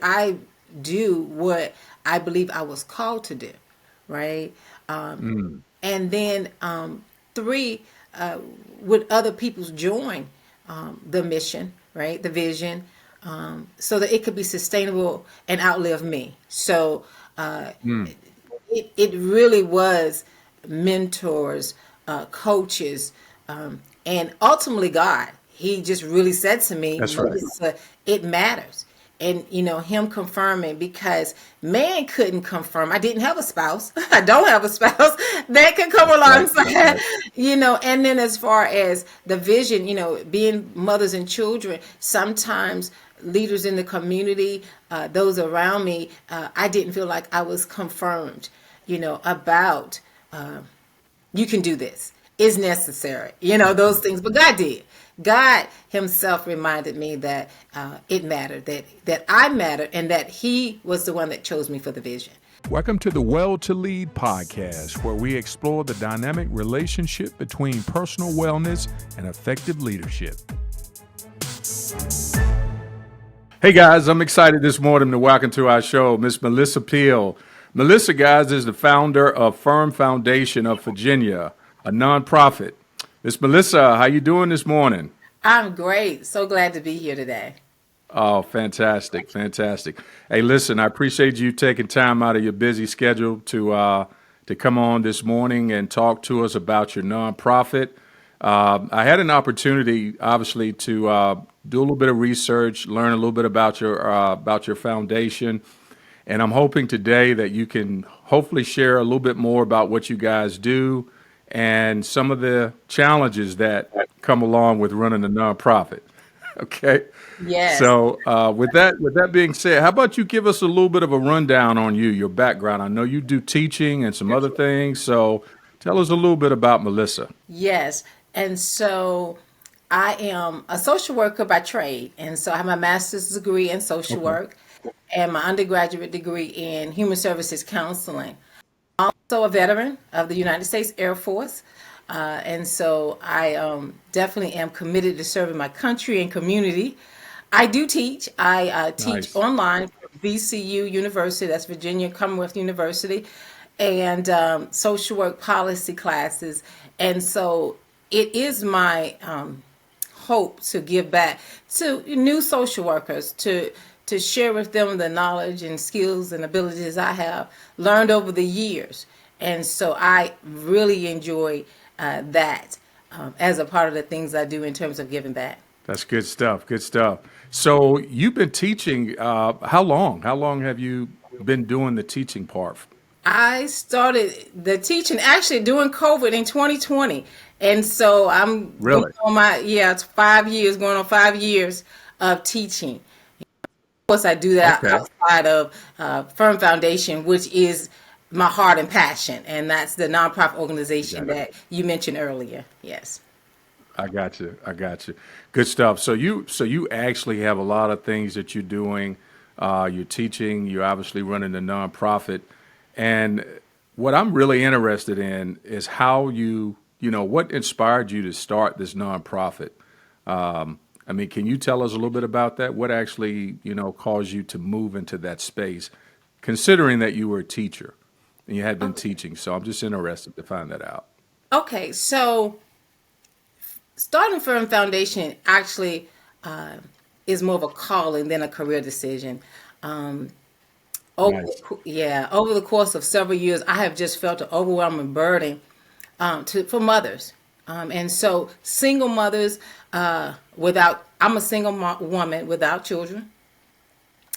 I do what I believe I was called to do, right? Mm, And then three, uh, would other people join the mission, right? The vision, so that it could be sustainable and outlive me. So uh, mm. it really was mentors, coaches, and ultimately God. He just really said to me, That's right. Melissa, it matters. And him confirming, because man couldn't confirm. I didn't have a spouse. I don't have a spouse that can come That's right. That's alongside. right. And then as far as the vision, being mothers and children, sometimes leaders in the community, those around me, I didn't feel like I was confirmed, about you can do this, is necessary, those things. But God did. God Himself reminded me that it mattered, that I mattered, and that He was the one that chose me for the vision. Welcome to the Well to Lead podcast, where we explore the dynamic relationship between personal wellness and effective leadership. Hey guys, I'm excited this morning to welcome to our show Miss Melissa Peele. Melissa, guys, is the founder of Firm Foundation of Virginia, a nonprofit. Miss Melissa, how you doing this morning? I'm great. So glad to be here today. Oh, fantastic, fantastic. Hey, listen, I appreciate you taking time out of your busy schedule to come on this morning and talk to us about your nonprofit. I had an opportunity, obviously, to do a little bit of research, learn a little bit about your foundation, and I'm hoping today that you can hopefully share a little bit more about what you guys do and some of the challenges that come along with running a nonprofit. Okay. Yes. So with that being said, how about you give us a little bit of a rundown on you, your background? I know you do teaching and some other things, so tell us a little bit about Melissa. Yes. And so I am a social worker by trade. And so I have my master's degree in social Okay. work and my undergraduate degree in human services counseling. Also a veteran of the United States Air Force. And so I definitely am committed to serving my country and community. I do teach. I teach Nice. online for VCU University, that's Virginia Commonwealth University, and social work policy classes. And so it is my hope to give back to new social workers, to share with them the knowledge and skills and abilities I have learned over the years. And so I really enjoy that as a part of the things I do in terms of giving back. That's good stuff. Good stuff. So you've been teaching how long? How long have you been doing the teaching part? I started the teaching actually during COVID in 2020. And so I'm going Really? on it's 5 years, going on 5 years of teaching. Of course, I do that Okay. outside of Firm Foundation, which is my heart and passion. And that's the nonprofit I organization got it. that you mentioned earlier. Yes. I got you. I got you. Good stuff. So you actually have a lot of things that you're doing. You're teaching. You're obviously running a nonprofit, and what I'm really interested in is how what inspired you to start this nonprofit. I mean, can you tell us a little bit about that? What actually caused you to move into that space, considering that you were a teacher and you had been Okay. teaching? So I'm just interested to find that out. Okay. So starting Firm Foundation actually uh, is more of a calling than a career decision. Um, Nice. over the course of several years, I have just felt an overwhelming burden for mothers, and so single mothers without. I'm a single woman without children,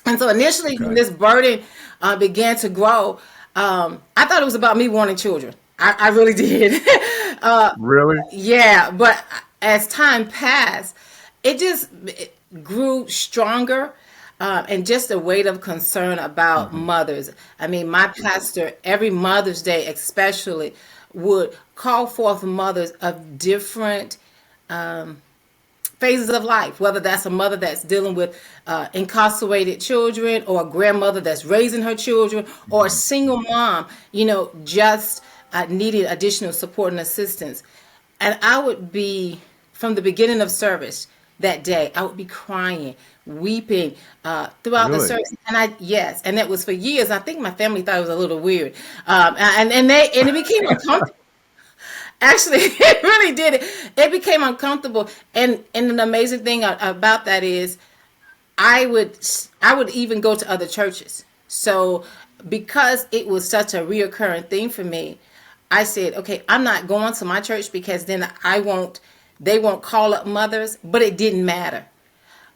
and so initially when Okay. this burden began to grow, I thought it was about me wanting children. I really did. Really? Yeah, but as time passed, it grew stronger, and just a weight of concern about Hmm. mothers. I mean, my pastor, every Mother's Day especially, would call forth mothers of different phases of life, whether that's a mother that's dealing with incarcerated children, or a grandmother that's raising her children, or a Hmm. single mom, just needed additional support and assistance. And I would be, from the beginning of service, that day. I would be crying, weeping throughout the Really? service. And yes, and that was for years. I think my family thought it was a little weird. And it became uncomfortable. Actually, it really did. It became uncomfortable. And an amazing thing about that is I would I would even go to other churches. So because it was such a reoccurring thing for me, I said, okay, I'm not going to my church because then I won't they won't call up mothers, but it didn't matter.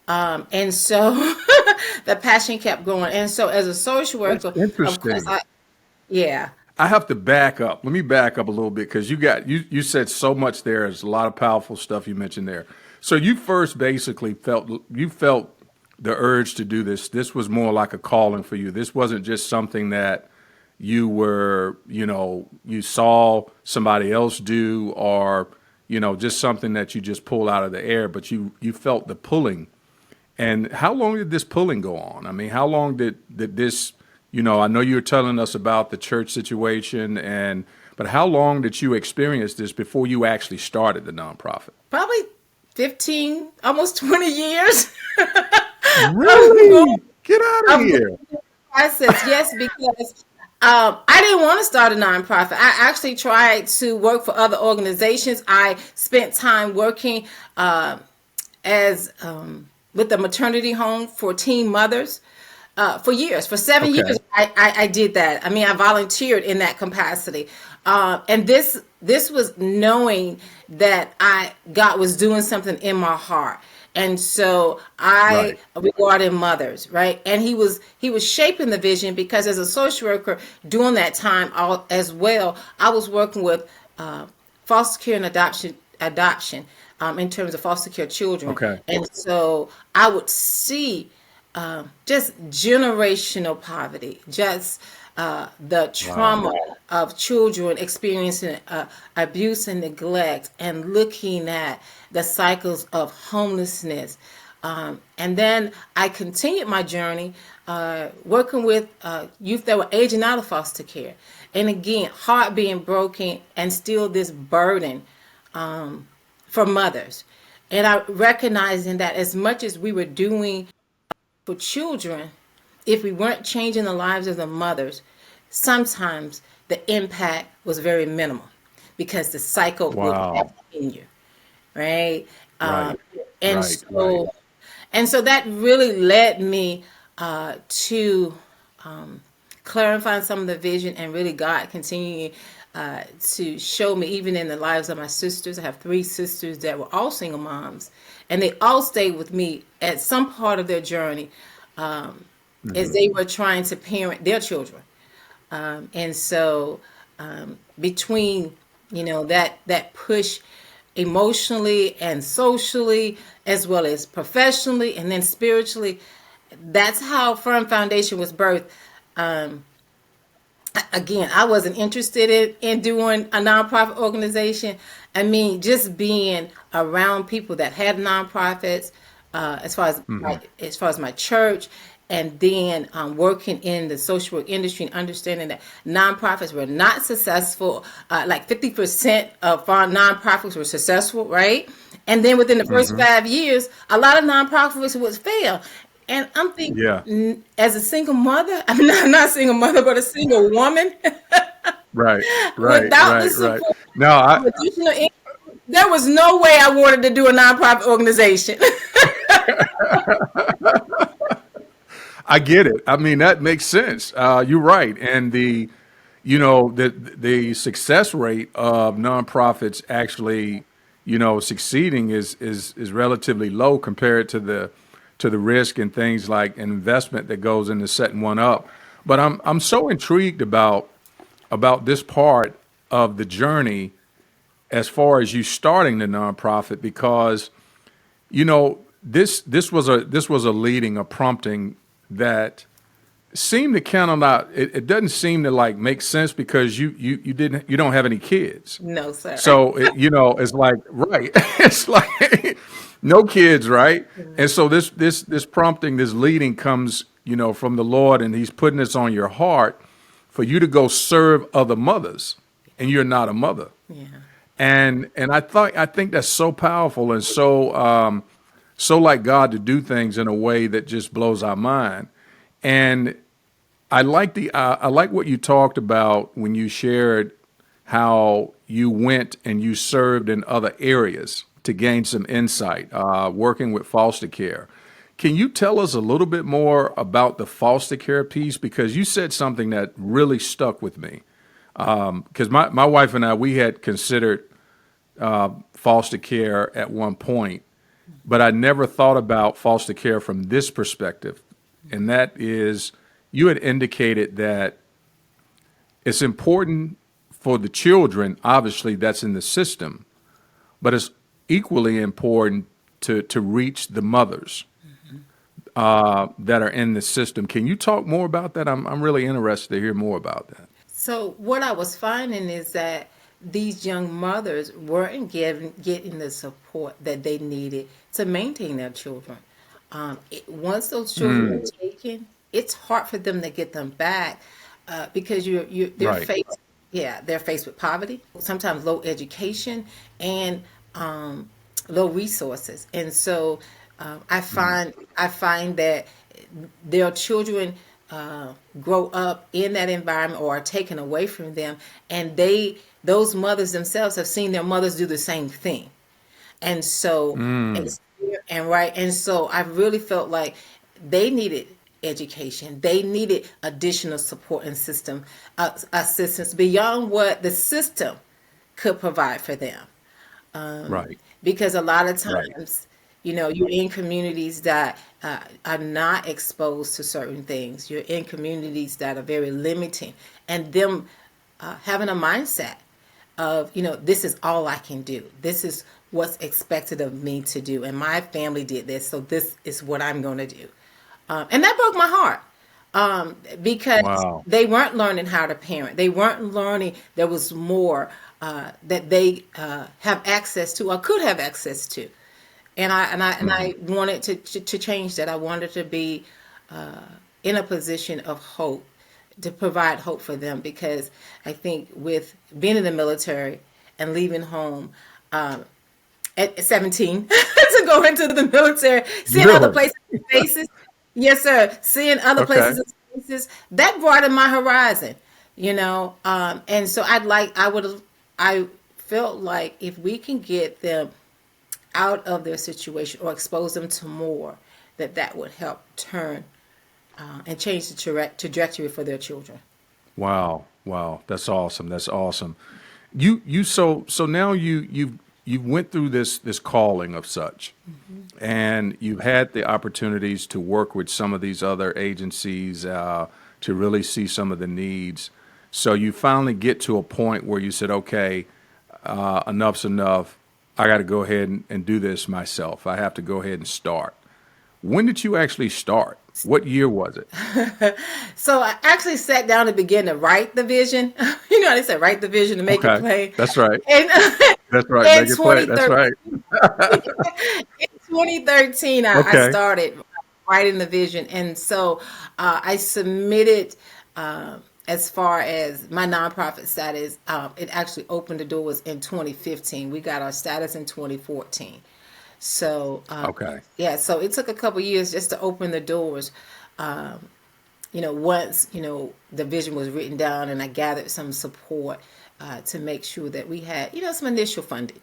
And so the passion kept growing. And so as a social That's worker, of course interesting. yeah. I have to back up. Let me back up a little bit because you said so much there. There's a lot of powerful stuff you mentioned there. So you first basically felt the urge to do this. This was more like a calling for you. This wasn't just something that you were, you saw somebody else do, or just something that you just pull out of the air, but you felt the pulling. And how long did this pulling go on? I mean, how long did this, I know you were telling us about the church situation, but how long did you experience this before you actually started the nonprofit? Probably 15, almost 20 years of going, Really? Get out of of going here. through the process. Yes, because I didn't want to start a nonprofit. I actually tried to work for other organizations. I spent time working as with the maternity home for teen mothers for years. For 7 years, Okay. I did that. I mean, I volunteered in that capacity, and this was knowing that God was doing something in my heart. And so I Right. regarded mothers, right? And he was shaping the vision because as a social worker during that time as well, I was working with foster care and adoption in terms of foster care children. Okay. And so I would see just generational poverty, just the Wow. trauma of children experiencing abuse and neglect, and looking at the cycles of homelessness. And then I continued my journey working with youth that were aging out of foster care. And again, heart being broken and still this burden for mothers. And I recognizing that as much as we were doing for children, if we weren't changing the lives of the mothers, sometimes the impact was very minimal because the cycle would Wow. continue, right? Right. And Right. Right. so that really led me to clarifying some of the vision, and really God continuing to show me, even in the lives of my sisters. I have three sisters that were all single moms, and they all stayed with me at some part of their journey as Hmm. they were trying to parent their children. And so between that push emotionally and socially, as well as professionally and then spiritually, that's how Firm Foundation was birthed. Um, Again, I wasn't interested in doing a nonprofit organization. I mean, just being around people that had nonprofits, Hmm. as far as my church, and then working in the social work industry and understanding that nonprofits were not successful. Like 50% of our nonprofits were successful, right? And then within the first Hmm. 5 years, a lot of nonprofits would fail. And I'm thinking, Yeah. as a single mother, I'm not a single mother, but a single woman Right. Right. without the Right. Right. support No, of additional income, there was no way I wanted to do a nonprofit organization. I get it. I mean, that makes sense. You're right. And the success rate of nonprofits actually, succeeding is relatively low compared to the risk and things like an investment that goes into setting one up. But I'm so intrigued about this part of the journey as far as you starting the nonprofit, because this was a leading, a prompting that seemed to kind of not, it doesn't seem to like make sense because you don't have any kids. No, sir. So it's like, right. It's like no kids, right? And so this prompting, this leading comes, from the Lord, and he's putting this on your heart for you to go serve other mothers, and you're not a mother. Yeah. And I think that's so powerful and so like God to do things in a way that just blows our mind. And I like what you talked about when you shared how you went and you served in other areas to gain some insight, working with foster care. Can you tell us a little bit more about the foster care piece? Because you said something that really stuck with me. Because my wife and I, we had considered foster care at one point, but I never thought about foster care from this perspective. And that is, you had indicated that it's important for the children, obviously, that's in the system, but it's equally important to reach the mothers that are in the system. Can you talk more about that? I'm really interested to hear more about that. So what I was finding is that these young mothers weren't getting the support that they needed to maintain their children. Once those children are taken, it's hard for them to get them back because they're Right. faced, yeah, they're faced with poverty, sometimes low education, and low resources. And so I find that their children grow up in that environment or are taken away from them, and those mothers themselves have seen their mothers do the same thing. And so, and so I really felt like they needed education. They needed additional support and system assistance beyond what the system could provide for them. Right. Because a lot of Right. times, you're in communities that are not exposed to certain things. You're in communities that are very limiting, and them having a mindset of, this is all I can do. This is what's expected of me to do. And my family did this, so this is what I'm going to do. And that broke my heart because Wow. they weren't learning how to parent. They weren't learning there was more that they have access to or could have access to. And I wanted to change that. I wanted to be in a position of hope, to provide hope for them, because I think with being in the military and leaving home at 17 to go into the military, seeing other Really? places and faces, yes, sir, seeing other Okay. places and faces, that broadened my horizon, and so I felt like if we can get them out of their situation or expose them to more, that would help turn and change the trajectory for their children. Wow. Wow. That's awesome. That's awesome. So now you went through this calling of such, and you've had the opportunities to work with some of these other agencies to really see some of the needs. So you finally get to a point where you said, okay, enough's enough. I got to go ahead and do this myself. I have to go ahead and start. When did you actually start? What year was it? So I actually sat down and began to write the vision. You know, they said write the vision to make it Okay. plain. That's right. And That's right. in Make it play. That's 2013, right. in 2013, I Okay. started writing the vision, and so I submitted. As far as my nonprofit status, it actually opened the doors in 2015. We got our status in 2014. So Okay. yeah, so it took a couple years just to open the doors. Once the vision was written down, and I gathered some support to make sure that we had some initial funding,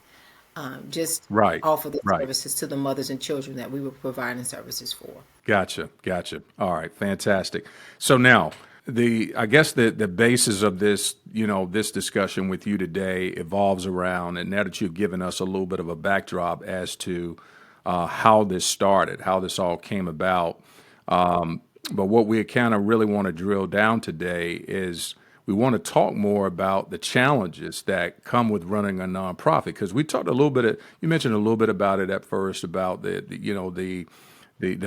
just Right. offer the Right. services to the mothers and children that we were providing services for. Gotcha. Gotcha. All right. Fantastic. So now I guess the basis of this, this discussion with you today evolves around, and now that you've given us a little bit of a backdrop as to how this started, how this all came about. But what we kind of really want to drill down today is we want to talk more about the challenges that come with running a nonprofit, because we talked a little bit you mentioned a little bit about it at first about the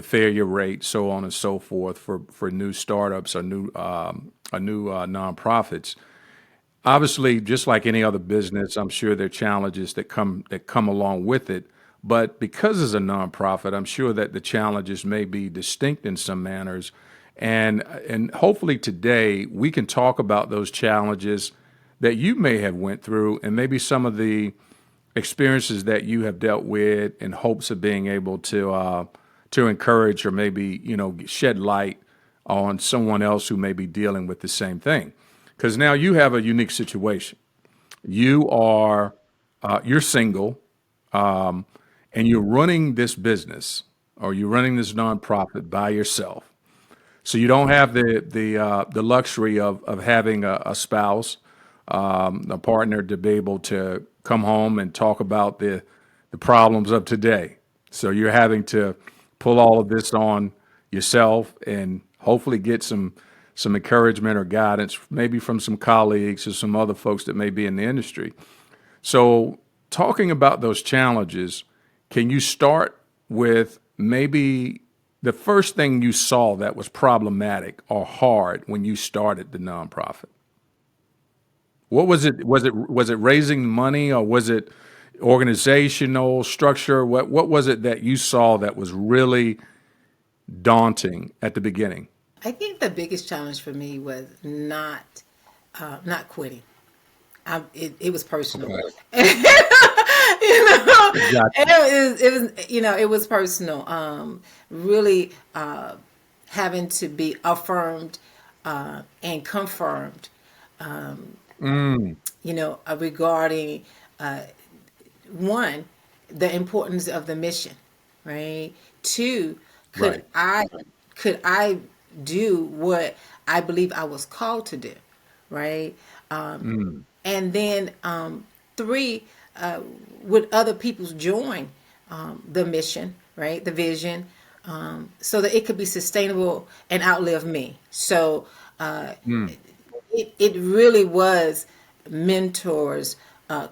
failure rate, so on and so forth for new startups or new nonprofits. Obviously, just like any other business, I'm sure there are challenges that come along with it. But because it's a nonprofit, I'm sure that the challenges may be distinct in some manners, and hopefully today we can talk about those challenges that you may have went through, and maybe some of the experiences that you have dealt with in hopes of being able to encourage or maybe, shed light on someone else who may be dealing with the same thing. Because now you have a unique situation. You are you're single, and you're running this business or you're running this nonprofit by yourself. So you don't have the luxury of having a spouse, a partner to be able to come home and talk about the problems of today. So you're having to pull all of this on yourself and hopefully get some encouragement or guidance, maybe from some colleagues or some other folks that may be in the industry. So, talking about those challenges, can you start with maybe the first thing you saw that was problematic or hard when you started the nonprofit? What was it? Was it raising money or was it organizational structure? What was it that you saw that was really daunting at the beginning? I think the biggest challenge for me was not quitting. It was personal. Okay. Gotcha. It was personal. Really having to be affirmed and confirmed. Regarding one, the importance of the mission, right? Two, could Right. I could I do what I believe I was called to do, right? And then three, would other people join the mission, right? The vision, so that it could be sustainable and outlive me. So it really was mentors,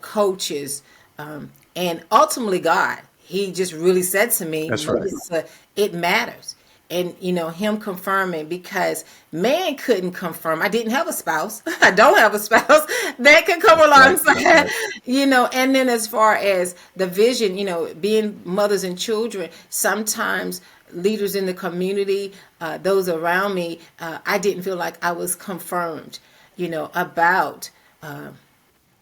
coaches, and ultimately God. He just really said to me, That's right. Melissa, it matters. And him confirming, because man couldn't confirm. I didn't have a spouse. I don't have a spouse that could come Right. alongside. Right. And then as far as the vision, being mothers and children, sometimes leaders in the community, those around me, I didn't feel like I was confirmed, about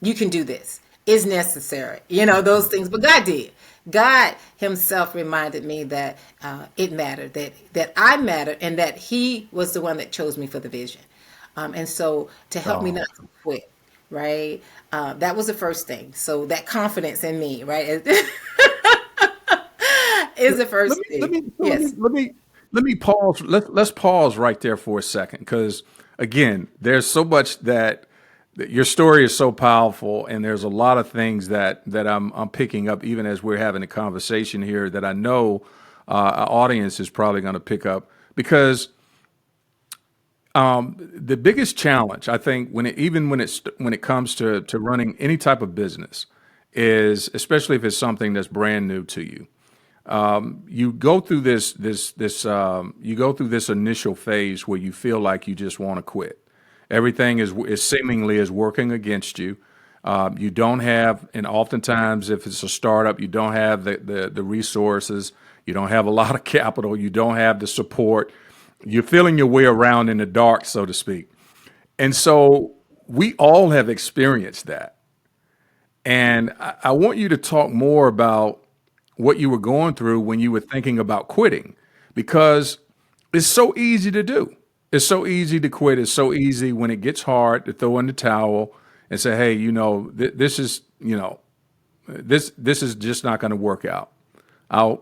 you can do this. Is necessary, those things. But God did. God Himself reminded me that it mattered, that I mattered, and that He was the one that chose me for the vision. And so to help me Oh. not to quit, right? That was the first thing. So that confidence in me, right, is the Let first me let thing. me so let me Yes. let me let me pause. Let's pause right there for a second, because again, there's so much that your story is so powerful, and there's a lot of things that I'm picking up even as we're having a conversation here that I know our audience is probably going to pick up, because the biggest challenge I think when it comes to running any type of business is, especially if it's something that's brand new to you, you go through you go through this initial phase where you feel like you just want to quit. Everything is seemingly is working against you. You don't have, and oftentimes if it's a startup, you don't have the resources. You don't have a lot of capital. You don't have the support. You're feeling your way around in the dark, so to speak. And so we all have experienced that. And I want you to talk more about what you were going through when you were thinking about quitting, because it's so easy to do. It's so easy to quit. It's so easy when it gets hard to throw in the towel and say, "Hey, this is, this is just not going to work out. I'll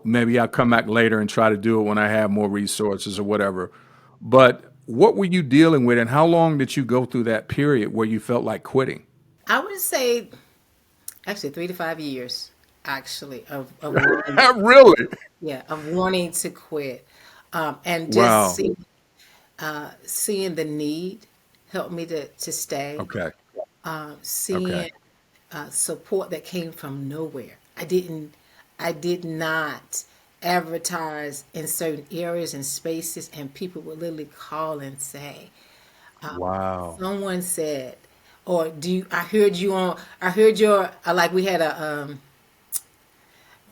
come back later and try to do it when I have more resources or whatever." But what were you dealing with, and how long did you go through that period where you felt like quitting? I would say actually 3 to 5 years, actually, of wanting, Really? yeah, of wanting to quit. And just Wow. seeing the need helped me to stay. Okay. Okay. Seeing support that came from nowhere. I did not advertise in certain areas and spaces, and people would literally call and say, Wow. someone said, or I heard your, like we had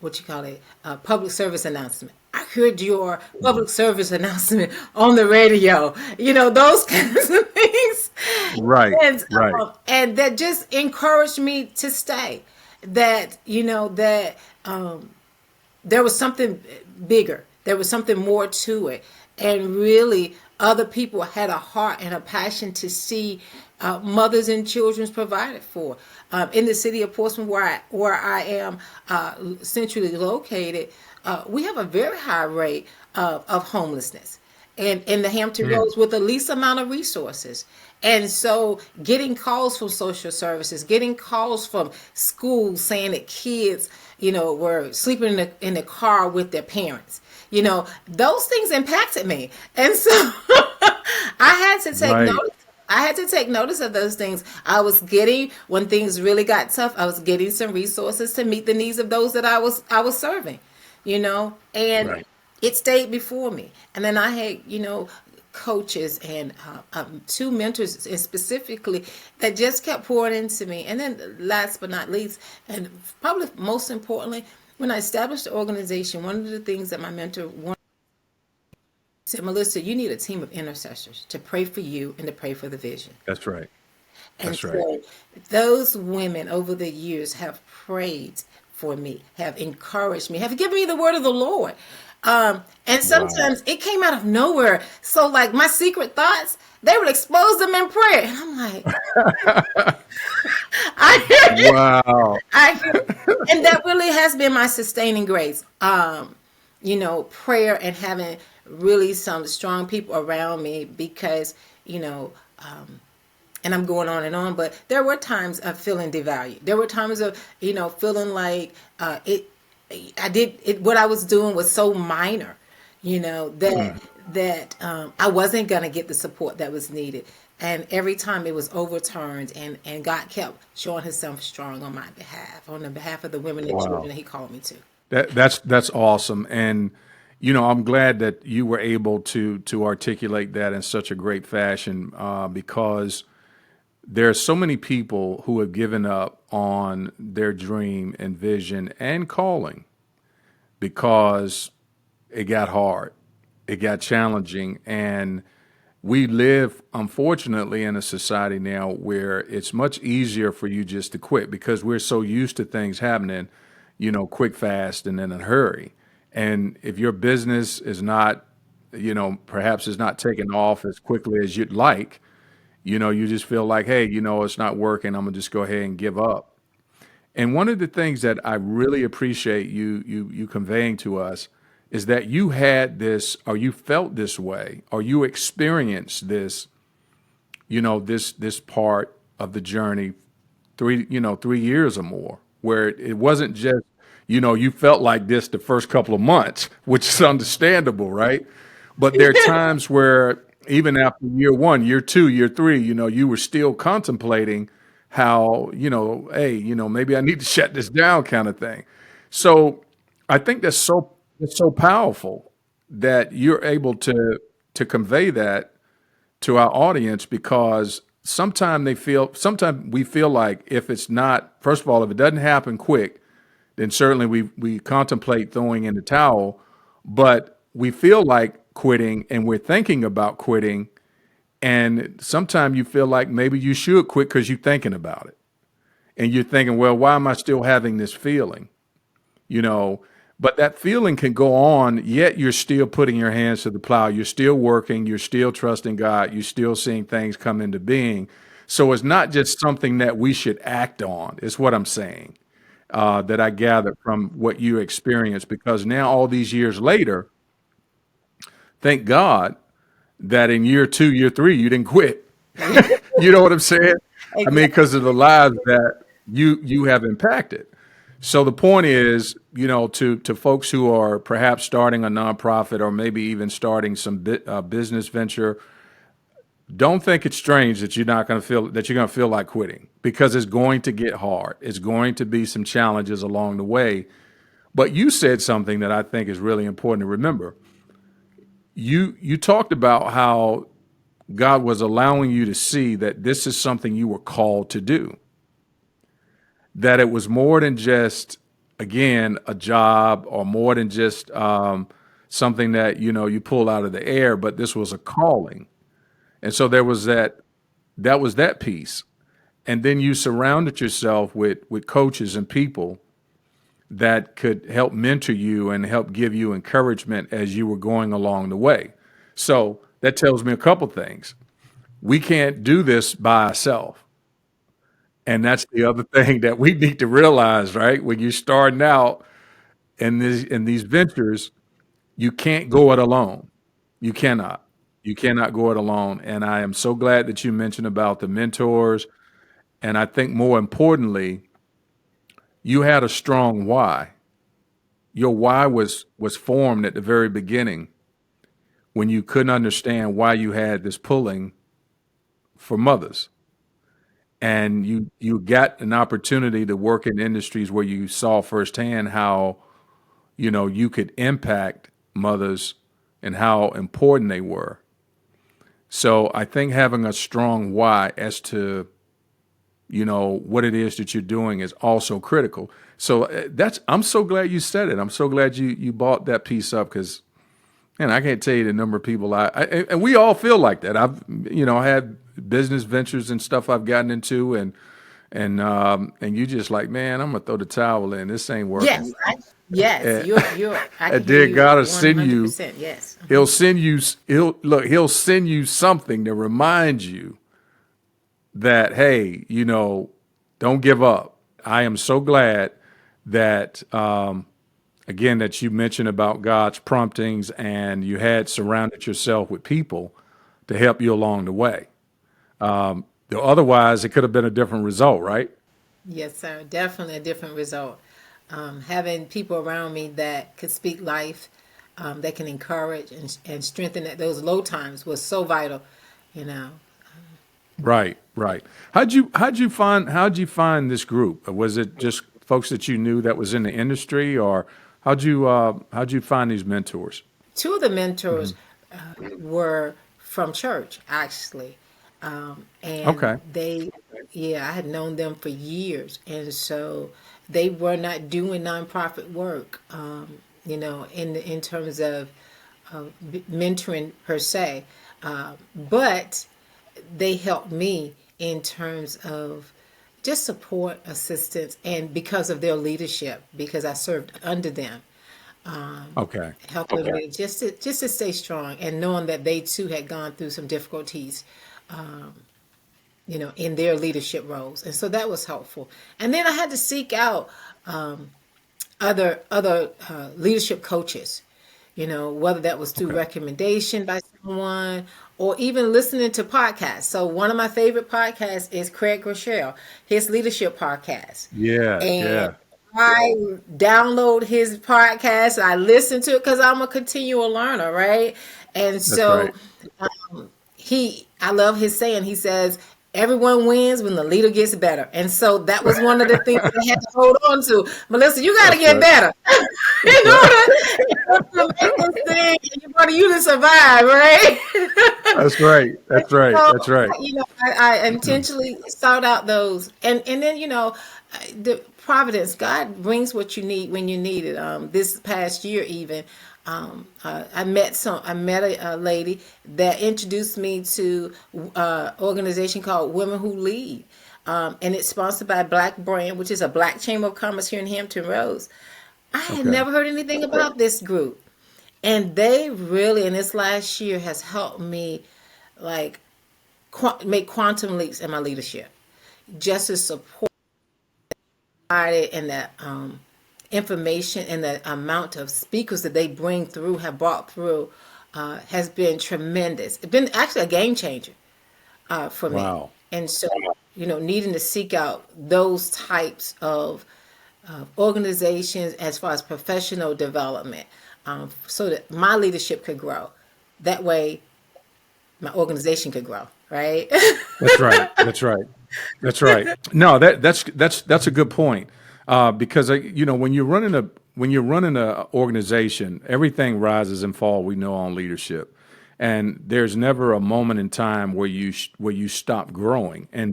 what you call it, a public service announcement. I heard your public service announcement on the radio. Those kinds of things, Right. and Right. and that just encouraged me to stay. that there was something bigger. There was something more to it. And really, other people had a heart and a passion to see mothers and children provided for. In the city of Portsmouth, where I am centrally located, we have a very high rate of homelessness. And in the Hampton Mm. Roads with the least amount of resources. And so getting calls from social services, getting calls from schools saying that kids, were sleeping in the car with their parents. Those things impacted me. And so I had to take Right. notice. I had to take notice of those things. I was getting, when things really got tough, I was getting some resources to meet the needs of those that I was serving, and Right. it stayed before me. And then I had, coaches and two mentors and specifically that just kept pouring into me. And then last but not least, and probably most importantly, when I established the organization, one of the things that my mentor wanted said, Melissa, you need a team of intercessors to pray for you and to pray for the vision. That's right. And That's right. so those women over the years have prayed for me, have encouraged me, have given me the word of the Lord. And Wow. sometimes it came out of nowhere. So, like, my secret thoughts, they would expose them in prayer. And I'm like, I hear you. Wow. I hear you. And that really has been my sustaining grace. Prayer and having really some strong people around me because, you know, and I'm going on and on, but there were times of feeling devalued. There were times of, feeling like I did it. What I was doing was so minor, that Mm. I wasn't gonna get the support that was needed. And every time it was overturned, and God kept showing Himself strong on my behalf, on the behalf of the women and children Wow. that He called me to. That's awesome. And I'm glad that you were able to articulate that in such a great fashion, because there are so many people who have given up on their dream and vision and calling because it got hard, it got challenging, and we live, unfortunately, in a society now where it's much easier for you just to quit because we're so used to things happening, quick, fast, and in a hurry. And if your business is not, perhaps is not taking off as quickly as you'd like, you just feel like, hey, it's not working. I'm gonna just go ahead and give up. And one of the things that I really appreciate you conveying to us is that you had this, or you felt this way, or you experienced this, this part of the journey 3 years or more, where it wasn't just, you felt like this the first couple of months, which is understandable, right? But there are times where even after year one, year two, year three, you were still contemplating how, hey, maybe I need to shut this down kind of thing. So I think that's so powerful that you're able to convey that to our audience because sometimes we feel like if it's not, first of all, if it doesn't happen quick, then certainly we contemplate throwing in the towel, but we feel like quitting and we're thinking about quitting, and sometimes you feel like maybe you should quit because you're thinking about it and you're thinking, well, why am I still having this feeling? you know but that feeling can go on, yet you're still putting your hands to the plow, you're still working, you're still trusting God, you're still seeing things come into being. So it's not just something that we should act on, is what I'm saying, that I gathered from what you experienced, because now all these years later, thank God that in year two, year three, you didn't quit. You know what I'm saying? I mean, Exactly. because of the lives that you have impacted. So the point is, to folks who are perhaps starting a nonprofit or maybe even starting some business venture, don't think it's strange that you're going to feel like quitting, because it's going to get hard. It's going to be some challenges along the way. But you said something that I think is really important to remember. You talked about how God was allowing you to see that this is something you were called to do, that it was more than just, again, a job, or more than just something that you pull out of the air, but this was a calling. And so there was that was that piece. And then you surrounded yourself with coaches and people that could help mentor you and help give you encouragement as you were going along the way. So that tells me a couple things. We can't do this by ourselves. And that's the other thing that we need to realize, right? When you're starting out in these ventures, you can't go it alone. You cannot. You cannot go it alone. And I am so glad that you mentioned about the mentors. And I think more importantly, you had a strong why. Your why was formed at the very beginning when you couldn't understand why you had this pulling for mothers. And you got an opportunity to work in industries where you saw firsthand how, you could impact mothers and how important they were. So I think having a strong why as to, what it is that you're doing is also critical. So I'm so glad you said it. I'm so glad you brought that piece up because, man, I can't tell you the number of people and we all feel like that. I've, had business ventures and stuff I've gotten into and you just like, man, I'm gonna throw the towel in. This ain't working. Yes, yes, And, I can and hear then you God will send you. 100%. Yes. He'll send you something to remind you that, hey, don't give up. I am so glad that, again, that you mentioned about God's promptings and you had surrounded yourself with people to help you along the way. Otherwise, it could have been a different result, right? Yes, sir. Definitely a different result. Having people around me that could speak life, that can encourage and strengthen at those low times was so vital, you know. Right, right. How'd you find this group? Was it just folks that you knew that was in the industry, or how'd you find these mentors? Two of the mentors were from church, actually. And Okay, yeah, I had known them for years. And so they were not doing nonprofit work, in terms of mentoring per se. But they helped me in terms of just support, assistance, and because of their leadership, because I served under them, okay, helping me just to stay strong and knowing that they too had gone through some difficulties, in their leadership roles, and so that was helpful. And then I had to seek out other leadership coaches, whether that was through okay. recommendation by someone or even listening to podcasts. So one of my favorite podcasts is Craig Rochelle, his leadership podcast. Yeah, And yeah. I download his podcast. I listen to it because I'm a continual learner, right? And That's right. so I love his saying. He says, "Everyone wins when the leader gets better." And so that was one of the things I had to hold on to. Melissa, you got to That's get right. better That's right. in order to make this thing, in order you to survive, right? That's right. That's right. So, That's right. I intentionally sought out those, and then the providence. God brings what you need when you need it. This past year, even, I met a lady that introduced me to organization called Women Who Lead, and it's sponsored by Black Brand, which is a Black Chamber of Commerce here in Hampton Roads. I had Okay. never heard anything about this group. And they really, in this last year, has helped me like make quantum leaps in my leadership. Just to support it and that information and the amount of speakers that they bring through, have brought through, has been tremendous. It's been actually a game changer for me. Wow. And so, needing to seek out those types of organizations as far as professional development, so that my leadership could grow. That way, my organization could grow. Right? That's right. That's right. That's right. No, that's a good point. Because when you're running a organization, everything rises and falls. We know on leadership, and there's never a moment in time where you stop growing and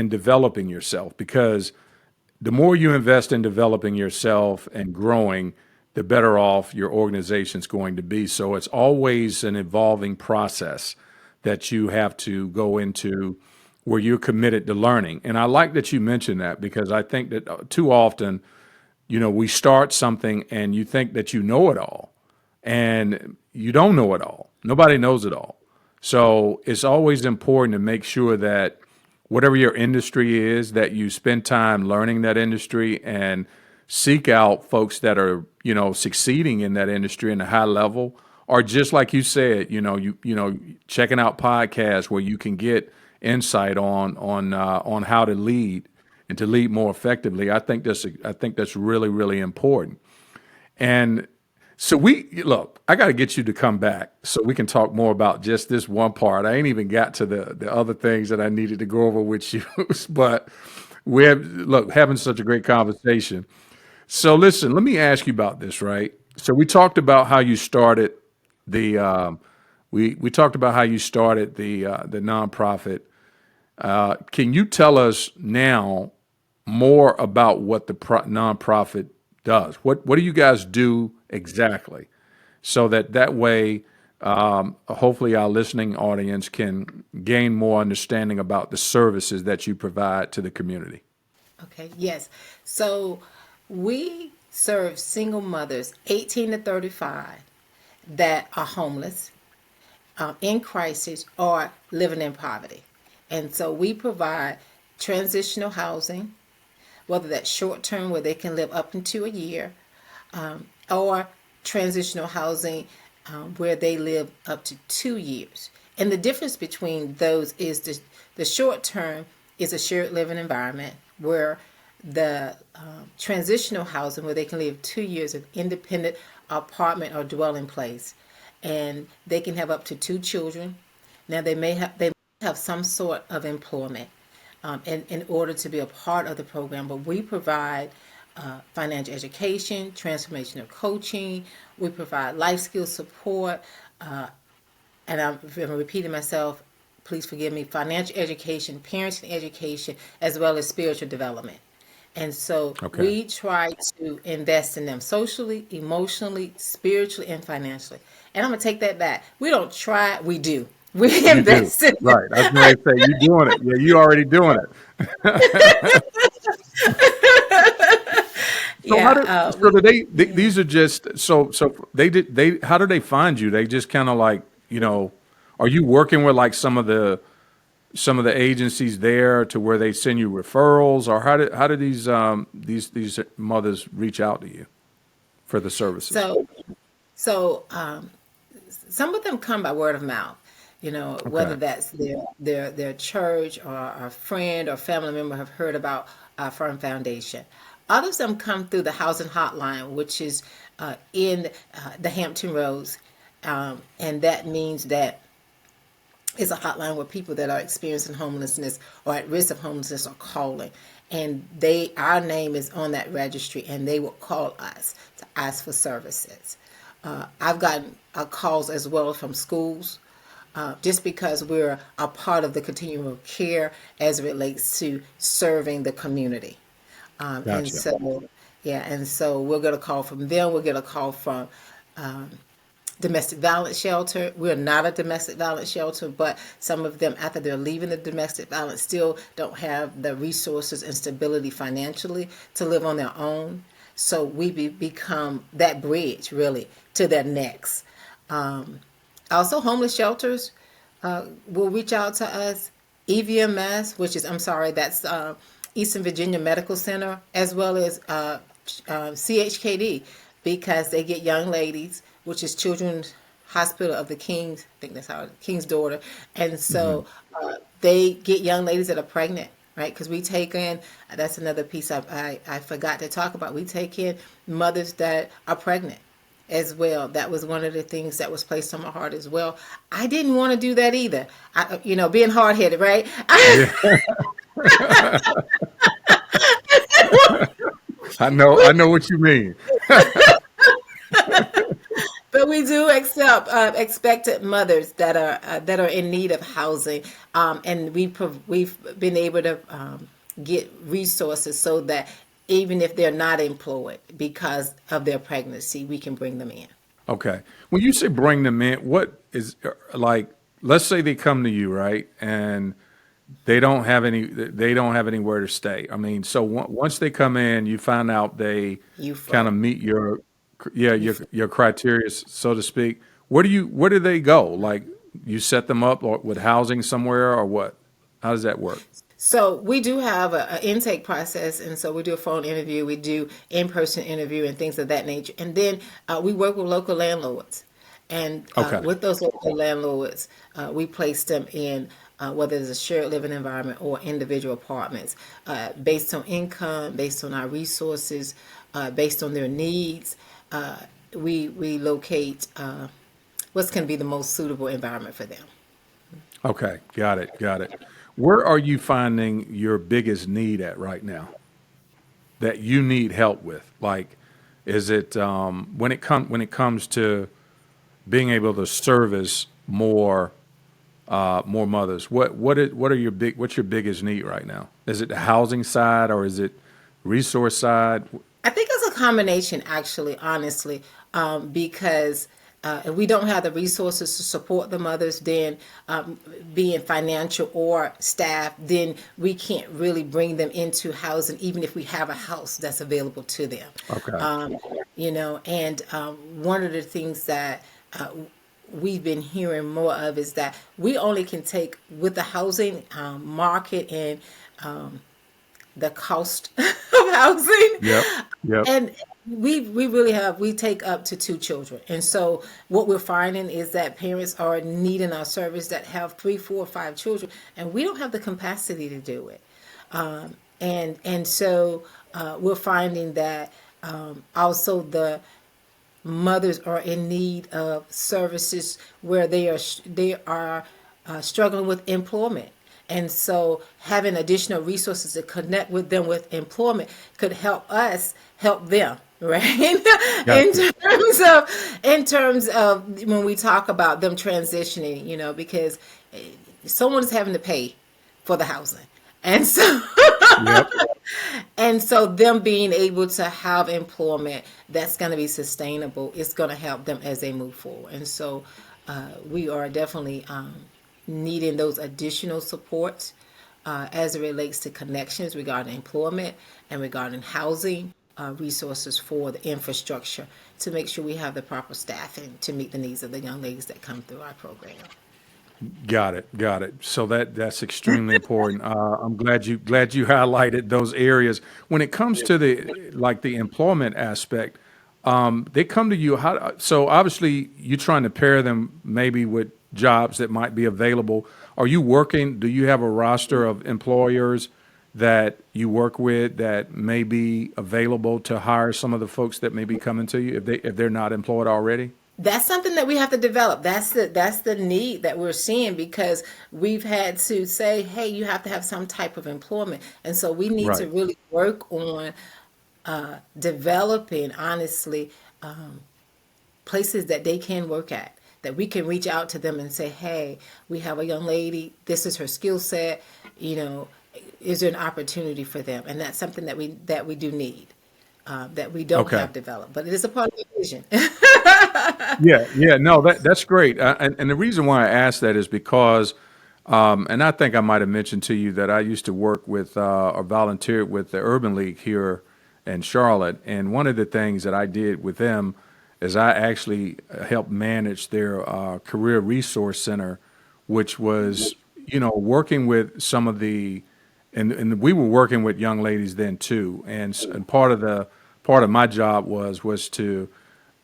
developing yourself. Because the more you invest in developing yourself and growing, the better off your organization's going to be. So it's always an evolving process that you have to go into where you're committed to learning. And I like that you mentioned that because I think that too often, we start something and you think that you know it all, and you don't know it all. Nobody knows it all. So it's always important to make sure that whatever your industry is, that you spend time learning that industry and seek out folks that are, succeeding in that industry in a high level, or just like you said, checking out podcasts where you can get insight on how to lead and to lead more effectively. I think that's really, really important. And so look, I got to get you to come back so we can talk more about just this one part. I ain't even got to the other things that I needed to go over with you, but having such a great conversation. So listen, let me ask you about this, right? So we talked about how you started the we talked about how you started the nonprofit. Can you tell us now more about what the nonprofit does? What do you guys do exactly? So that way, hopefully, our listening audience can gain more understanding about the services that you provide to the community. Okay, yes. So we serve single mothers 18 to 35 that are homeless, in crisis, or living in poverty. And so we provide transitional housing, whether that's short term where they can live up into a year, or transitional housing where they live up to 2 years. And the difference between those is the short term is a shared living environment where the transitional housing where they can live 2 years of independent apartment or dwelling place, and they can have up to two children. Now they may have some sort of employment in order to be a part of the program, but we provide financial education, transformational coaching. We provide life skill support, and I'm repeating myself. Please forgive me. Financial education, parenting education, as well as spiritual development. And so Okay. we try to invest in them socially, emotionally, spiritually, and financially. And I'm gonna take that back. We don't try, we do. We You do. invest in them. Right. I was going to say, you doing it. Yeah, you already doing it. So Yeah, do these are just, how do they find you? They just kind of like, are you working with like some of the agencies there to where they send you referrals, or how do these mothers reach out to you for the services? so so some of them come by word of mouth. Whether Okay. that's their church or a friend or family member have heard about Firm Foundation. Others of them come through the housing hotline, which is in the Hampton Roads, and that means that it's a hotline where people that are experiencing homelessness or at risk of homelessness are calling, and our name is on that registry, and they will call us to ask for services. I've gotten calls as well from schools, just because we're a part of the continuum of care as it relates to serving the community. And Gotcha. so, yeah, and so we'll get a call from them. We'll get a call from domestic violence shelter. We're not a domestic violence shelter, but some of them, after they're leaving the domestic violence, still don't have the resources and stability financially to live on their own. So we become that bridge, really, to their next. Also, homeless shelters will reach out to us. EVMS, which is, I'm sorry, that's Eastern Virginia Medical Center, as well as CHKD, because they get young ladies, which is Children's Hospital of the King's, I think that's how, King's Daughter. And Hmm. so they get young ladies that are pregnant, right? Because we take in, that's another piece I forgot to talk about. We take in mothers that are pregnant as well. That was one of the things that was placed on my heart as well. I didn't want to do that either. Being hard headed, right? Yeah, I know. I know what you mean. But we do accept expected mothers that are in need of housing, and we've been able to get resources so that even if they're not employed because of their pregnancy, we can bring them in. Okay. When you say bring them in, what is like? Let's say they come to you, right? And they don't have anywhere to stay. I mean, so once they come in, you find out they You kind of flow. meet your, yeah, You flow. your criteria, so to speak. Where do they go? Like, you set them up with housing somewhere, or what? How does that work? So we do have a intake process, and so we do a phone interview, we do in-person interview, and things of that nature. And then we work with local landlords, and Okay. with those local landlords, we place them in whether it's a shared living environment or individual apartments, based on income, based on our resources, based on their needs. We locate what's going to be the most suitable environment for them. Okay. Got it. Got it. Where are you finding your biggest need at right now that you need help with? Like, is it when it comes to being able to service more mothers? What are what's your biggest need right now? Is it the housing side, or is it resource side? I think it's a combination, actually, honestly, because if we don't have the resources to support the mothers, then being financial or staff, then we can't really bring them into housing, even if we have a house that's available to them. Okay. Um, and one of the things that we've been hearing more of is that we only can take with the housing market and the cost of housing, Yep. Yep. and we really have we take up to two children, and so what we're finding is that parents are needing our service that have three, four, five children, and we don't have the capacity to do it. And so we're finding that also the mothers are in need of services where they are struggling with employment. And so having additional resources to connect with them with employment could help us help them, right? in Gotcha. terms of when we talk about them transitioning, because someone's having to pay for the housing. And so Yep. and so them being able to have employment that's going to be sustainable is going to help them as they move forward. And so we are definitely needing those additional supports as it relates to connections regarding employment and regarding housing resources for the infrastructure to make sure we have the proper staffing to meet the needs of the young ladies that come through our program. Got it. Got it. So that's extremely important. I'm glad you highlighted those areas. When it comes to the employment aspect, they come to you. So obviously you're trying to pair them maybe with jobs that might be available. Are you working? Do you have a roster of employers that you work with that may be available to hire some of the folks that may be coming to you if they're not employed already? That's something that we have to develop. That's the need that we're seeing because we've had to say, hey, you have to have some type of employment, and so we need to Right. really work on developing, honestly, places that they can work at. That we can reach out to them and say, hey, we have a young lady. This is her skill set. You know, is there an opportunity for them? And that's something that we do need. That we don't Okay. have developed, but it is a part of the vision. Yeah, yeah, no, that's great. And the reason why I asked that is because, and I think I might have mentioned to you that I used to work with or volunteered with the Urban League here in Charlotte. And one of the things that I did with them is I actually helped manage their career resource center, which was, working with some of and we were working with young ladies then too. And part of my job was to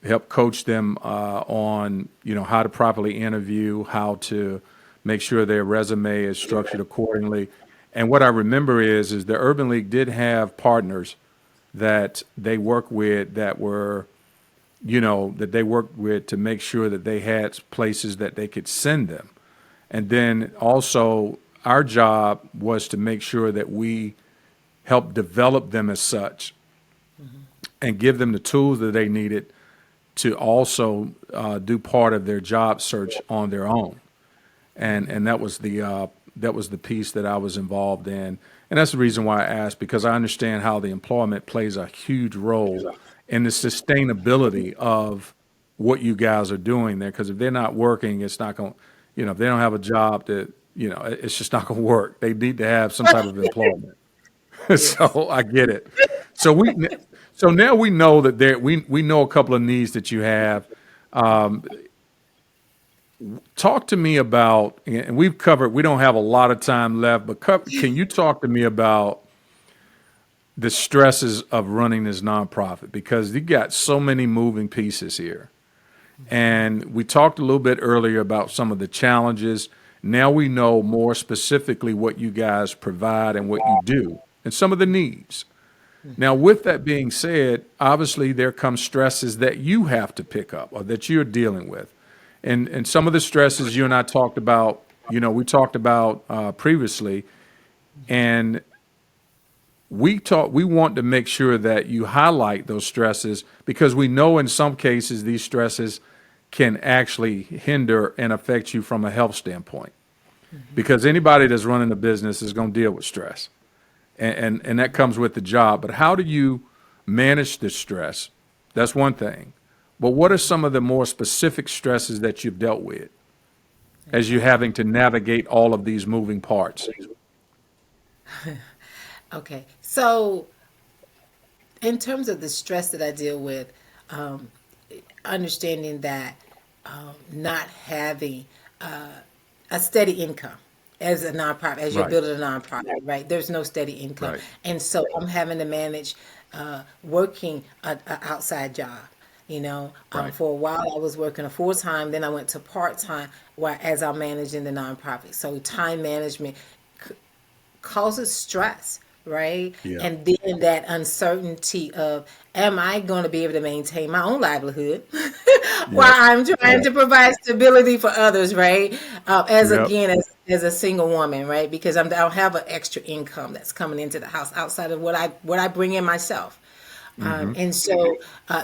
help coach them on how to properly interview, how to make sure their resume is structured accordingly. And what I remember is the Urban League did have partners that they work with that they worked with to make sure that they had places that they could send them. And then also our job was to make sure that we help develop them as such and give them the tools that they needed to also do part of their job search on their own, and that was the piece that I was involved in, and that's the reason why I asked because I understand how the employment plays a huge role in the sustainability of what you guys are doing there. Because if they're not working, it's not going, if they don't have a job it's just not going to work. They need to have some type of employment. Yes. So I get it. So so now we know that we know a couple of needs that you have. Talk to me about, and we've covered. We don't have a lot of time left, but can you talk to me about the stresses of running this nonprofit, because you got so many moving pieces here. And we talked a little bit earlier about some of the challenges. Now we know more specifically what you guys provide and what you do and some of the needs. Now, with that being said, obviously there come stresses that you have to pick up or that you're dealing with. And some of the stresses you and I talked about, we talked about previously, and we want to make sure that you highlight those stresses, because we know in some cases these stresses can actually hinder and affect you from a health standpoint, because anybody that's running a business is going to deal with stress, and that comes with the job. But how do you manage the stress? That's one thing. But what are some of the more specific stresses that you've dealt with as you're having to navigate all of these moving parts? Okay. So, in terms of the stress that I deal with, um, understanding that not having a steady income as a nonprofit, as you're Right, building a nonprofit, right? There's no steady income. right, And so I'm having to manage working a outside job. right. For a while I was working a full time, then I went to part time while as I'm managing the nonprofit. So time management causes stress, right? Yeah, And then that uncertainty of, am I going to be able to maintain my own livelihood while yep, I'm trying yep, to provide stability for others, right? As yep. again, as a single woman, right? Because I don't have an extra income that's coming into the house outside of what I bring in myself. Hmm. And so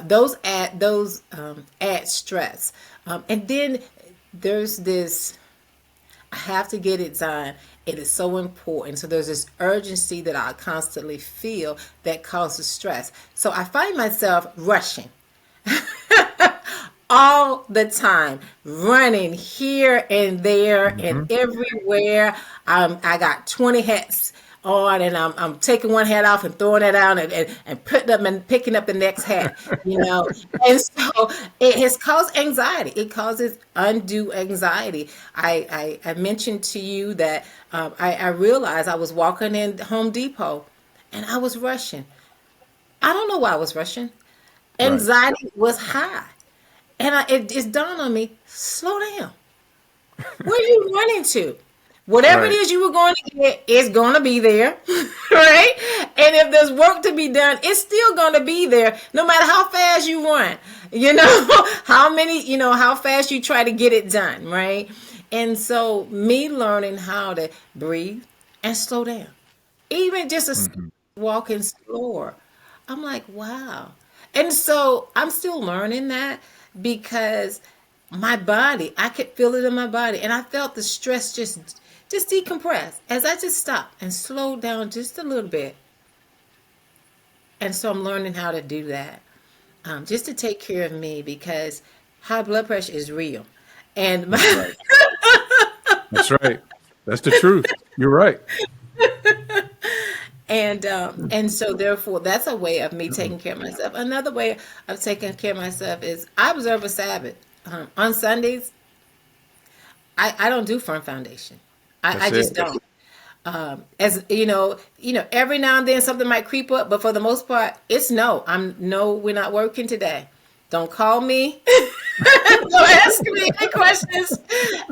those add stress. And then there's this, I have to get it done. It is so important. So there's this urgency that I constantly feel that causes stress. So I find myself rushing all the time, running here and there and Hmm. everywhere. I got 20 hats on, and I'm taking one hat off and throwing it out, and putting up and picking up the next hat, you know. And so it has caused anxiety. It causes undue anxiety. I mentioned to you that I realized I was walking in Home Depot and I was rushing. I don't know why I was rushing. Right. Anxiety was high. And it's dawned on me, slow down. Where are you running to? Whatever it Right. is you were going to get, it's going to be there, right? And if there's work to be done, it's still going to be there, no matter how fast you run. How fast you try to get it done, right? And so, me learning how to breathe and slow down, even just Hmm. walking slower. I'm like, wow. And so I'm still learning that, because my body, I could feel it in my body. And I felt the stress just decompress as I just stopped and slowed down just a little bit. And so I'm learning how to do that, just to take care of me, because high blood pressure is real. And That's my, right. That's right. That's the truth. You're right. and so therefore that's a way of me taking care of myself. Another way of taking care of myself is I observe a Sabbath. On Sundays, I don't do front foundation. I That's it. just don't. As every now and then something might creep up, but for the most part, it's no. No, we're not working today. Don't call me. Don't ask me any questions.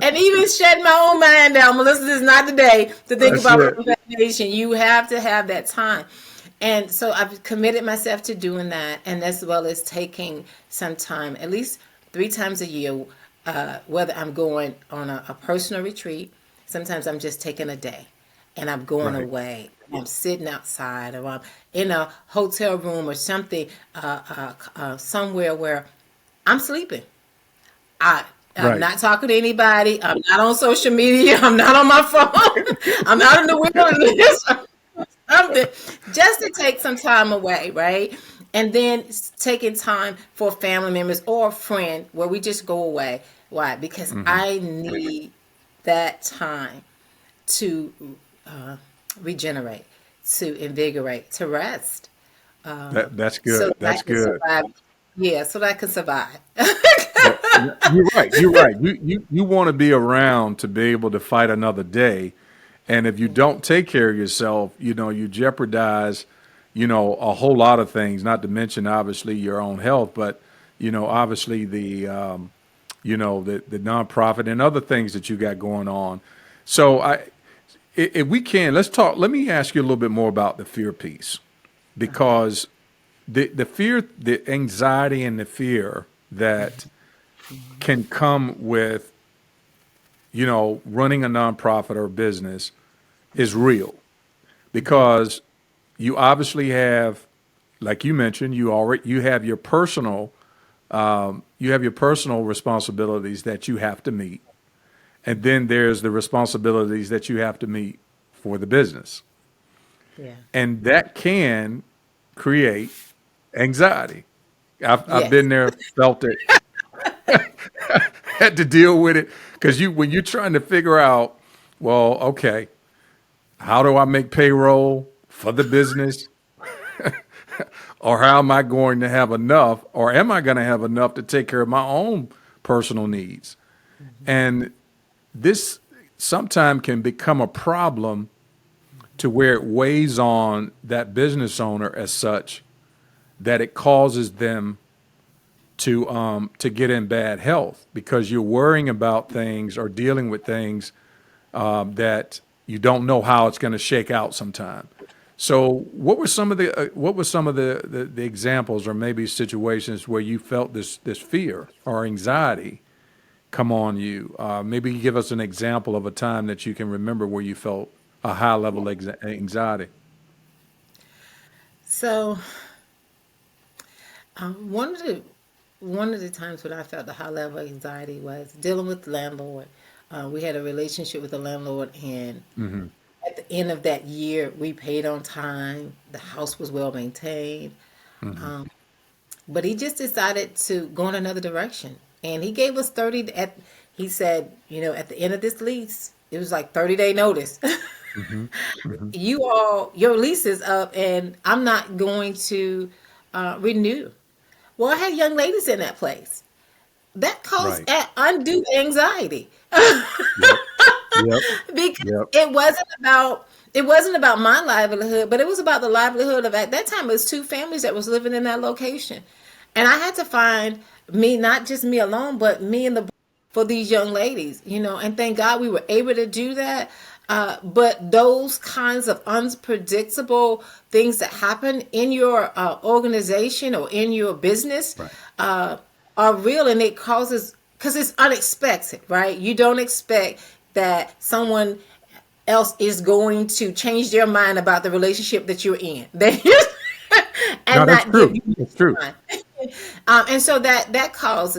And even shut my own mind down. Melissa, this is not the day to think That's about it. procrastination. You have to have that time. And so I've committed myself to doing that, and as well as taking some time, at least 3 times a year, whether I'm going on a personal retreat, sometimes I'm just taking a day and I'm going Right. away. I'm sitting outside, or I'm in a hotel room or something, somewhere where I'm sleeping. I I'm Right. not talking to anybody. I'm not on social media. I'm not on my phone. I'm out in the wilderness. Something, just to take some time away, right? And then taking time for family members or a friend where we just go away. Why? Because Hmm. I need that time. to regenerate, to invigorate, to rest, That's so good. that I That's can good. survive. Yeah, so that I can survive. You're right. You're right. You want to be around to be able to fight another day. And if you don't take care of yourself, you jeopardize, a whole lot of things, not to mention obviously your own health, but, obviously the nonprofit and other things that you got going on. So if we can, let's talk, let me ask you a little bit more about the fear piece, Okay. because the fear, the anxiety and the fear that can come with, running a nonprofit or business is real, because you obviously have, like you mentioned, you have your personal responsibilities that you have to meet, and then there's the responsibilities that you have to meet for the business, Yeah. and that can create anxiety. I've Yes. been there, felt it, had to deal with it, because when you're trying to figure out, well, okay, how do I make payroll for the business? Or how am I going to have enough? Or am I going to have enough to take care of my own personal needs? And this sometimes can become a problem to where it weighs on that business owner as such that it causes them to get in bad health, because you're worrying about things or dealing with things that you don't know how it's going to shake out sometime. So, what were some of the examples or maybe situations where you felt this fear or anxiety come on you? Maybe give us an example of a time that you can remember where you felt a high level anxiety. So one of the times when I felt the high level of anxiety was dealing with the landlord. We had a relationship with the landlord, and at the end of that year, we paid on time. The house was well maintained, but he just decided to go in another direction. And he gave us 30 at he said, at the end of this lease, it was like 30-day notice. Hmm. Hmm. Your lease is up, and I'm not going to renew. Well, I had young ladies in that place. That caused Right. undue anxiety. Yep. Yep. Because Yep. it wasn't about my livelihood, but it was about the livelihood of, at that time, it was two families that was living in that location. And I had to find me, not just me alone, but me and the for these young ladies, and thank God we were able to do that. But those kinds of unpredictable things that happen in your organization or in your business Right. uh, are real, and it causes, because it's unexpected, right? You don't expect that someone else is going to change their mind about the relationship that you're in. No, And that's not give true. you That's true. time. And so that caused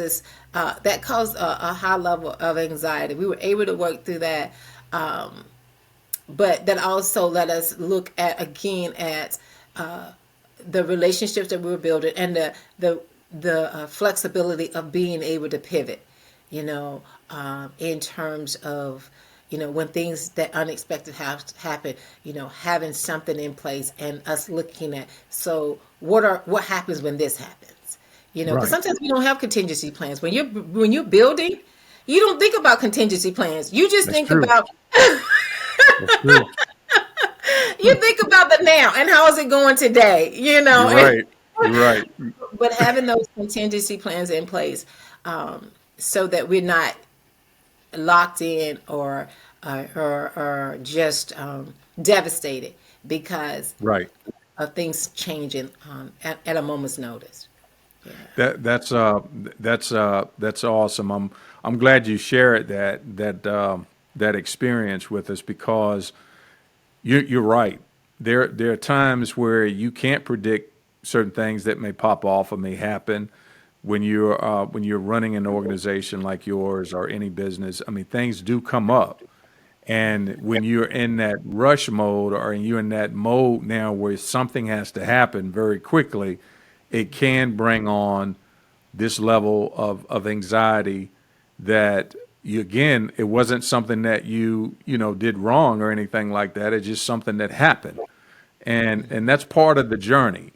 a high level of anxiety. We were able to work through that, but that also let us look at, again, at the relationships that we were building, and the flexibility of being able to pivot, in terms of, when things that unexpected have happen, having something in place, and us looking at, so what happens when this happens, because Right. sometimes we don't have contingency plans when you're building. You don't think about contingency plans. You just That's think true. about That's true. you think about the now and how is it going today, You're right. You're right. but having those contingency plans in place, so that we're not locked in, or just devastated because Right. of things changing, at a moment's notice. Yeah. That's awesome. I'm glad you shared that experience with us, because you're right. There are times where you can't predict certain things that may pop off or may happen when you're running an organization like yours or any business. I mean, things do come up, and when you're in that rush mode, or you're in that mode now where something has to happen very quickly, it can bring on this level of anxiety that you again, it wasn't something that you did wrong or anything like that. It's just something that happened, and that's part of the journey,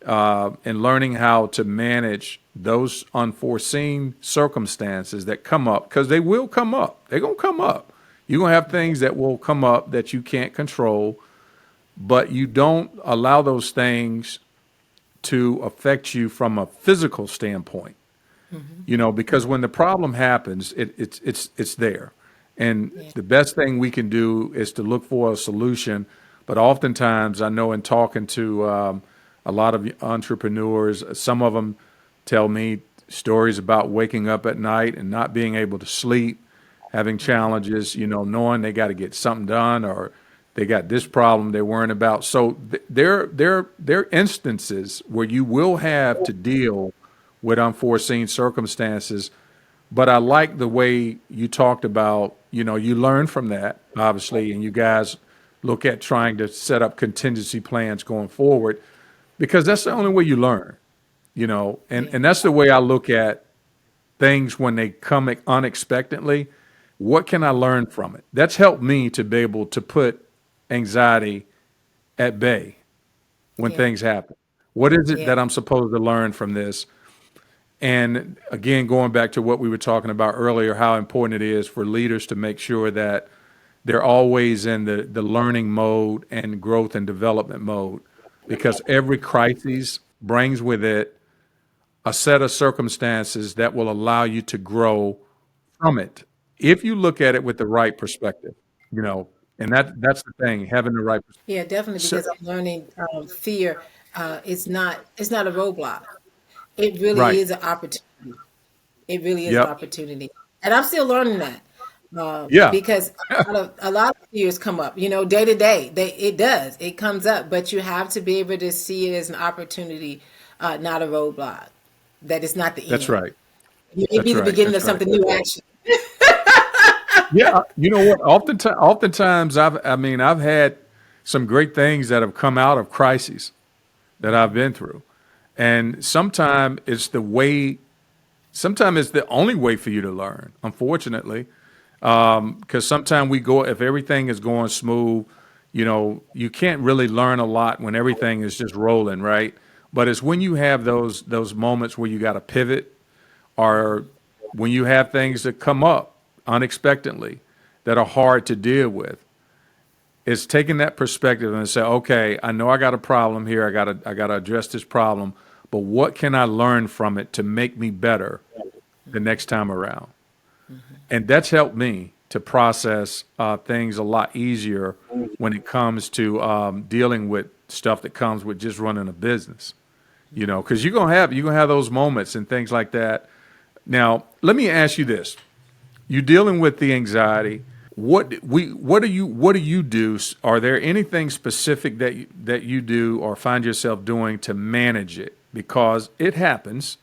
and learning how to manage those unforeseen circumstances that come up, because they will come up. They're gonna come up. You're gonna have things that will come up that you can't control, but you don't allow those things to affect you from a physical standpoint. Because when the problem happens, it's there, and Yeah. the best thing we can do is to look for a solution. But oftentimes, I know in talking to a lot of entrepreneurs, some of them tell me stories about waking up at night and not being able to sleep, having challenges, knowing they got to get something done, or they got this problem they're worrying about. So there are instances where you will have to deal with unforeseen circumstances. But I like the way you talked about, you learn from that, obviously, and you guys look at trying to set up contingency plans going forward, because that's the only way you learn, and, Yeah. and that's the way I look at things when they come unexpectedly. What can I learn from it? That's helped me to be able to put anxiety at bay when Yeah. things happen. What is it Yeah. that I'm supposed to learn from this? And again, going back to what we were talking about earlier, how important it is for leaders to make sure that they're always in the learning mode and growth and development mode, because every crisis brings with it a set of circumstances that will allow you to grow from it if you look at it with the right perspective, you know, and that's the thing, having the right Yeah, definitely, so, because I'm learning fear. It's not a roadblock. It really right. is an opportunity. It really is an Yep. opportunity, and I'm still learning that Yeah. because a lot of fears come up. Day to day, it comes up, but you have to be able to see it as an opportunity, not a roadblock. That it's not the That's end. right. It That's be the right. beginning of That's right. something new. Actually, Yeah, you know what? Oftentimes, I've had some great things that have come out of crises that I've been through, and sometimes it's the only way for you to learn. Unfortunately, because sometimes if everything is going smooth, you can't really learn a lot when everything is just rolling, right? But it's when you have those moments where you got to pivot, or when you have things that come up unexpectedly that are hard to deal with. It's taking that perspective and say, okay, I know I got a problem here. I gotta address this problem, but what can I learn from it to make me better the next time around? And that's helped me to process things a lot easier when it comes to dealing with stuff that comes with just running a business. Because you're gonna have those moments and things like that. Now, let me ask you this: you're dealing with the anxiety. What do you do? Are there anything specific that you do or find yourself doing to manage it? Because it happens,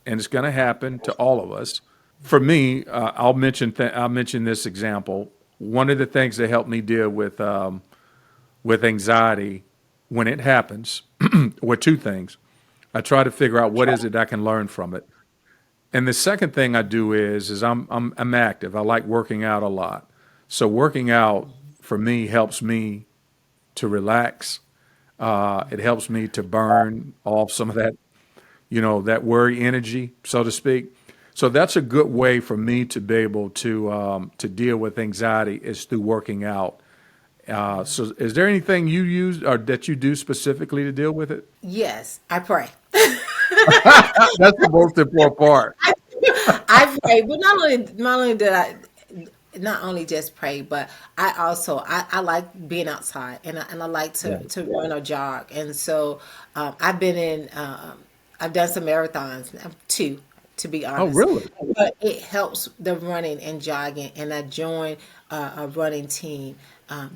and it's going to happen to all of us. For me, I'll mention this example. One of the things that helped me deal with anxiety when it happens were two things. I try to figure out what is it I can learn from it. And the second thing I do is I'm active. I like working out a lot. So working out for me helps me to relax. It helps me to burn off some of that worry energy, so to speak. So that's a good way for me to be able to deal with anxiety, is through working out. So is there anything you use or that you do specifically to deal with it? yes, I pray. That's the most important part. I pray, but not only did I not only just pray, but I like being outside, and I like Yeah. to run or jog, and so I've done some marathons, two, to be Oh, honest, really? but it helps the running and jogging, and I joined a running team,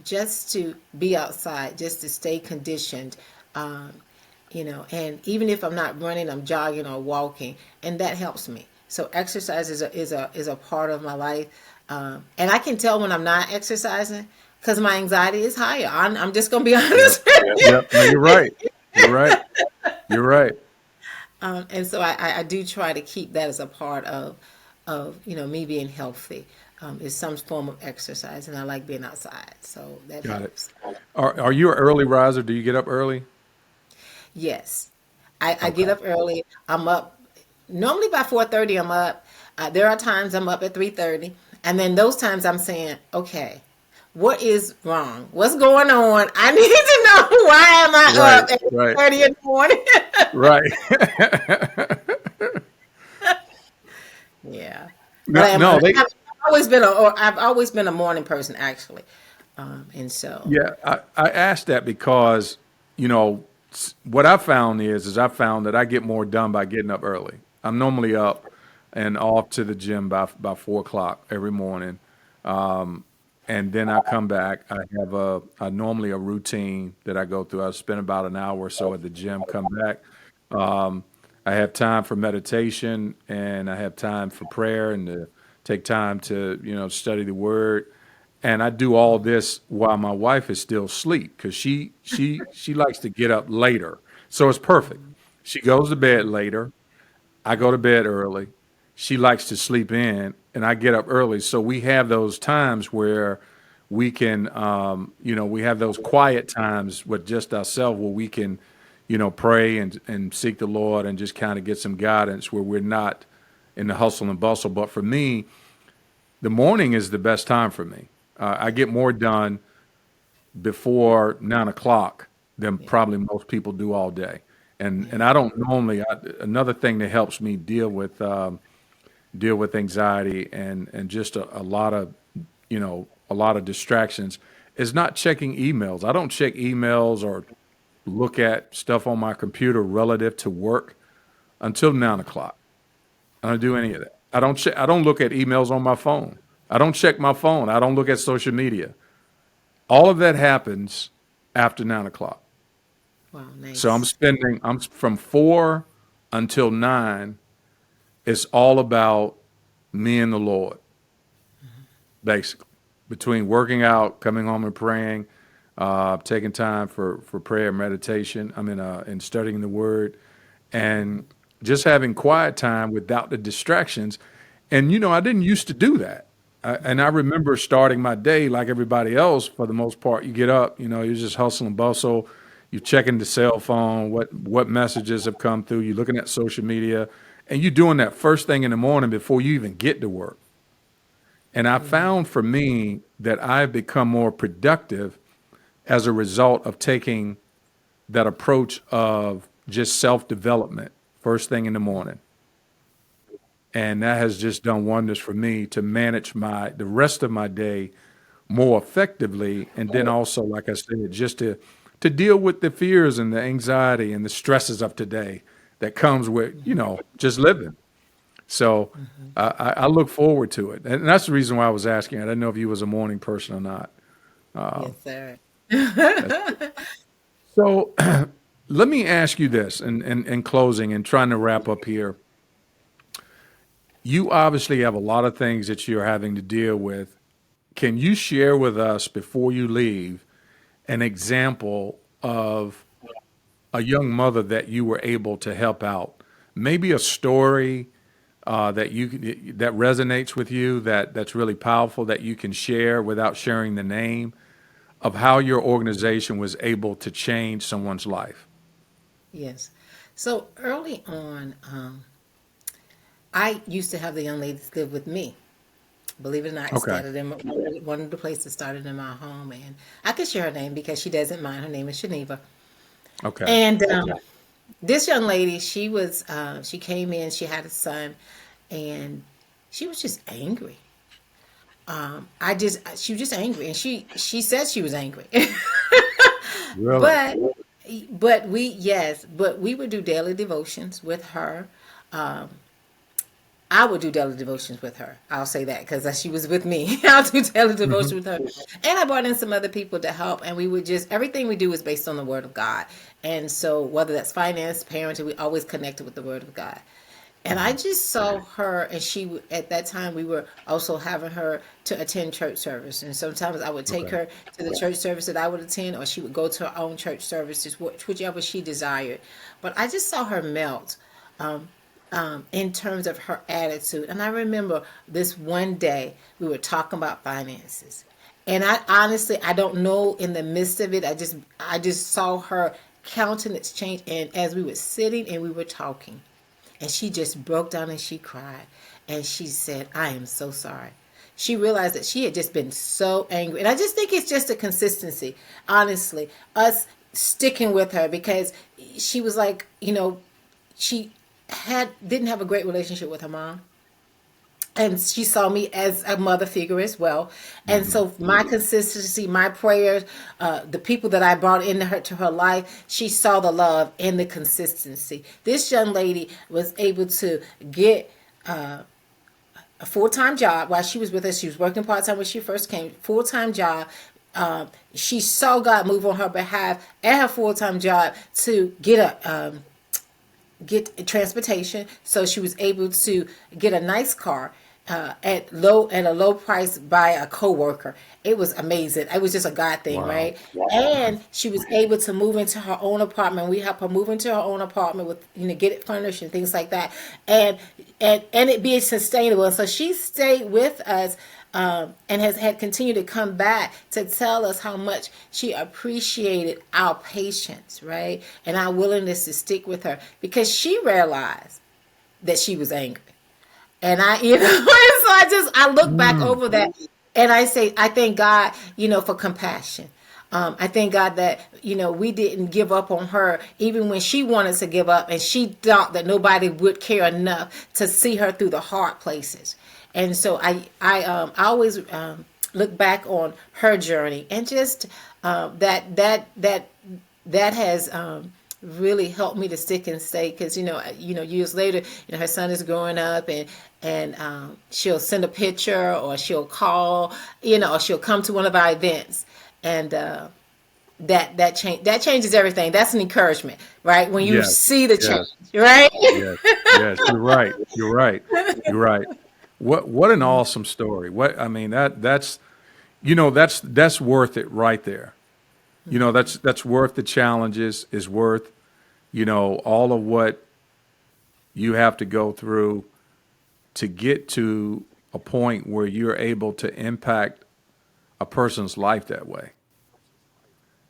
just to be outside, just to stay conditioned. Um, and even if I'm not running, I'm jogging or walking, and that helps me. So exercise is a part of my life, and I can tell when I'm not exercising because my anxiety is higher. I'm just gonna be Yep. honest. Yep. No, you're right. You're right. You're right. And so I do try to keep that as a part of. of me being healthy is some form of exercise, and I like being outside, so that Got it. helps. Are you an early riser? Do you get up early? Yes, I get Okay. up early. I'm up normally by 4:30. I'm up. There are times I'm up at 3:30, and then those times I'm saying, okay, what is wrong? What's going on? I need to know why am I Right. up at Right. 3:30 in the morning? Right. Yeah, but No, no, they. I've always been a morning person actually, and so Yeah, I asked that because, what I found is I found that I get more done by getting up early. I'm normally up and off to the gym by 4 o'clock every morning. And then I come back. I have normally a routine that I go through. I spend about an hour or so at the gym, come back. Um, I have time for meditation and I have time for prayer and to take time to, study the word. And I do all this while my wife is still asleep because she likes to get up later. So it's perfect. She goes to bed later. I go to bed early. She likes to sleep in, and I get up early. So we have those times where we can, we have those quiet times with just ourselves where we can, pray and seek the Lord and just kind of get some guidance where we're not in the hustle and bustle. But for me, the morning is the best time for me. I get more done before 9 o'clock than yeah, probably most people do all day. And yeah, I don't normally. Another thing that helps me deal with anxiety and just a lot of a lot of distractions is not checking emails. I don't check emails or look at stuff on my computer relative to work until 9 o'clock. I don't do any of that. I don't check. I don't look at emails on my phone. I don't check my phone. I don't look at social media. All of that happens after 9 o'clock. wow, So nice. I'm from 4 until 9. It's all about me and the Lord, basically. Between working out, coming home and praying, taking time for prayer, meditation. And studying the Word, and just having quiet time without the distractions. And I didn't used to do that. And I remember starting my day like everybody else. For the most part, you get up, you're just hustle and bustle. You're checking the cell phone, what messages have come through. You're looking at social media, and you're doing that first thing in the morning before you even get to work. And I found for me that I've become more productive as a result of taking that approach of just self development first thing in the morning. And that has just done wonders for me to manage the rest of my day more effectively. And then also, like I said, just to deal with the fears and the anxiety and the stresses of today that comes with, just living. So I look forward to it. And that's the reason why I was asking. I didn't know if you was a morning person or not. Yes, sir. That's so let me ask you this in closing and trying to wrap up here. You obviously have a lot of things that you're having to deal with. Can you share with us before you leave an example of a young mother that you were able to help out? Maybe a story that resonates with you, that's really powerful, that you can share without sharing the name, of how your organization was able to change someone's life. Yes. So early on, I used to have the young ladies live with me. Believe it or not, it Okay. started in one of the places started in my home, and I can share her name because she doesn't mind. Her name is Shaniva, Okay. and this young lady, she came in, she had a son, and she was just angry. She was just angry, and she said she was angry, Really? but but we would do daily devotions with her. I would do daily devotions with her. I'll say that because she was with me. I'll do daily Hmm. devotion with her, and I brought in some other people to help. And we would just everything we do is based on the Word of God. And so whether that's finance, parenting, we always connected with the Word of God. And I just saw her, and at that time we were also having her to attend church service. And sometimes I would take Okay. her to the church service that I would attend, or she would go to her own church services, whichever she desired. But I just saw her melt. in terms of her attitude. And I remember this one day we were talking about finances. And I honestly, I don't know, in the midst of it, I just saw her countenance change. And as we were sitting and we were talking, and she just broke down and she cried. And she said, I am so sorry. She realized that she had just been so angry. And I just think it's just a consistency, honestly, us sticking with her, because she was like, she didn't have a great relationship with her mom, and she saw me as a mother figure as well. And Hmm. so my consistency, my prayers, the people that I brought into her to her life, she saw the love and the consistency. This young lady was able to get a full-time job while she was with us. She was working part-time when she first came, full-time job. She saw God move on her behalf at her full-time job to get transportation, so she was able to get a nice car at a low price by a coworker. It was amazing. It was just a God thing, Wow. right? And she was able to move into her own apartment. We helped her move into her own apartment with, get it furnished and things like that, and it being sustainable. And so she stayed with us, and has had continued to come back to tell us how much she appreciated our patience, right? And our willingness to stick with her, because she realized that she was angry. And I look back Mm. over that, and I say, I thank God, for compassion. I thank God that, we didn't give up on her, even when she wanted to give up and she thought that nobody would care enough to see her through the hard places. And so I always look back on her journey, and just that has really helped me to stick and stay, because years later, her son is growing up, and she'll send a picture, or she'll call, or she'll come to one of our events, and that changes everything. That's an encouragement, right? When you Yes. see the change, Yes. right? Yes. Yes. You're right. You're right. You're right. What an awesome story. What I mean, that's worth it right there. That's worth the challenges, is worth, all of what you have to go through to get to a point where you're able to impact a person's life that way.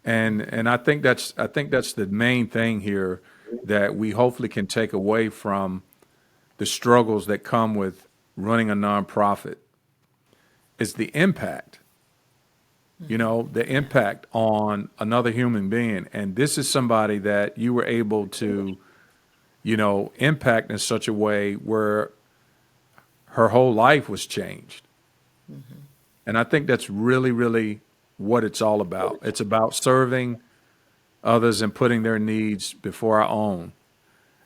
And I think that's the main thing here, that we hopefully can take away from the struggles that come with running a nonprofit, is the impact. The impact on another human being. And this is somebody that you were able to, impact in such a way where her whole life was changed. And I think that's really, really what it's all about. It's about serving others and putting their needs before our own.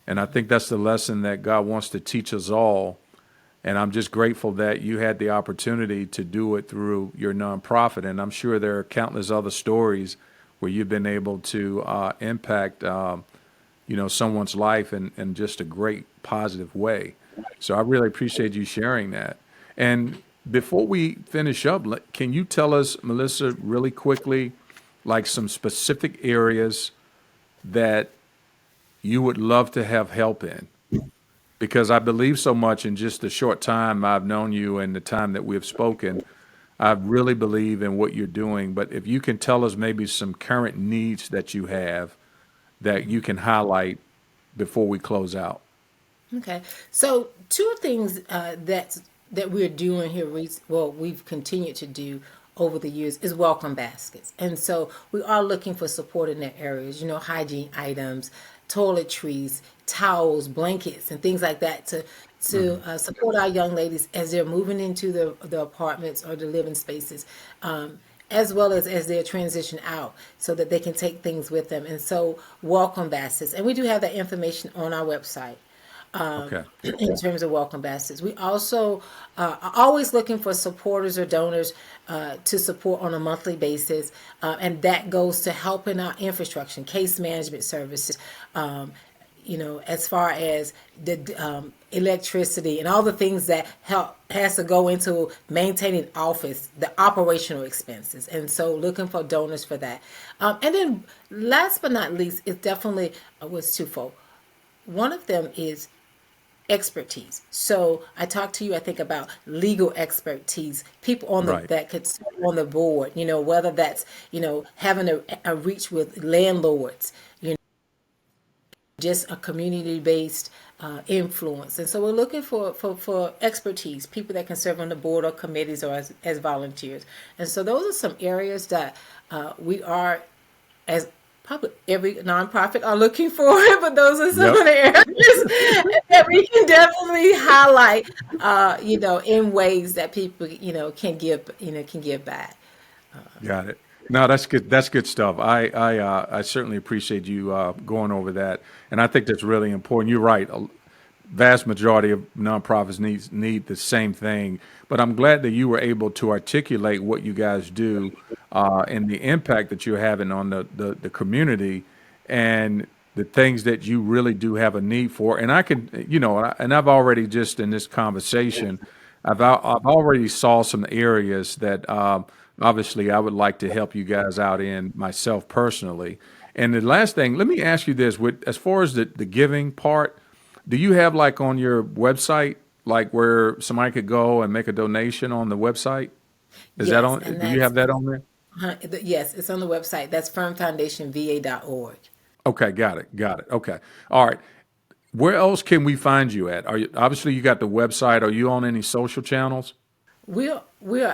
And I think that's the lesson that God wants to teach us all. And I'm just grateful that you had the opportunity to do it through your nonprofit. And I'm sure there are countless other stories where you've been able to impact, someone's life in just a great positive way. So I really appreciate you sharing that. And before we finish up, can you tell us, Melissa, really quickly, like some specific areas that you would love to have help in? Because I believe so much in just the short time I've known you and the time that we've spoken. I really believe in what you're doing. But if you can tell us maybe some current needs that you have that you can highlight before we close out. Okay. So two things that we're doing here, well, we've continued to do over the years, is welcome baskets. And so we are looking for support in that areas, hygiene items, toiletries, towels, blankets, and things like that, to Hmm. support our young ladies as they're moving into the apartments or the living spaces. As well as their transition out, so that they can take things with them. And so welcome baskets. And we do have that information on our website, Okay. in terms of welcome baskets. We also are always looking for supporters or donors to support on a monthly basis, and that goes to helping our infrastructure, case management services, as far as the electricity and all the things that help has to go into maintaining office, the operational expenses. And so looking for donors for that. And then last but not least, it definitely was twofold. One of them is expertise. So I talked to you, I think, about legal expertise, people on the Right. that could sit on the board, whether that's, having a reach with landlords, just a community-based influence. And so we're looking for expertise, people that can serve on the board or committees or as volunteers. And so those are some areas that we are, as probably every nonprofit are looking for, but those are some Yep. of the areas that we can definitely highlight, in ways that people, can give back. Got it. No, that's good. That's good stuff. I certainly appreciate you going over that, and I think that's really important. You're right. A vast majority of nonprofits need the same thing, but I'm glad that you were able to articulate what you guys do and the impact that you're having on the community and the things that you really do have a need for. And I can, and I've already just in this conversation, I've already saw some areas that obviously I would like to help you guys out in myself personally. And the last thing, let me ask you this: with as far as the giving part, do you have like on your website, like where somebody could go and make a donation on the website? Is that Yes, on? and Do you have that's that on there? yes, it's on the website. That's firmfoundationva.org. Okay, got it, got it. Okay, all right. Where else can we find you at? Are you obviously you got the website? Are you on any social channels? We are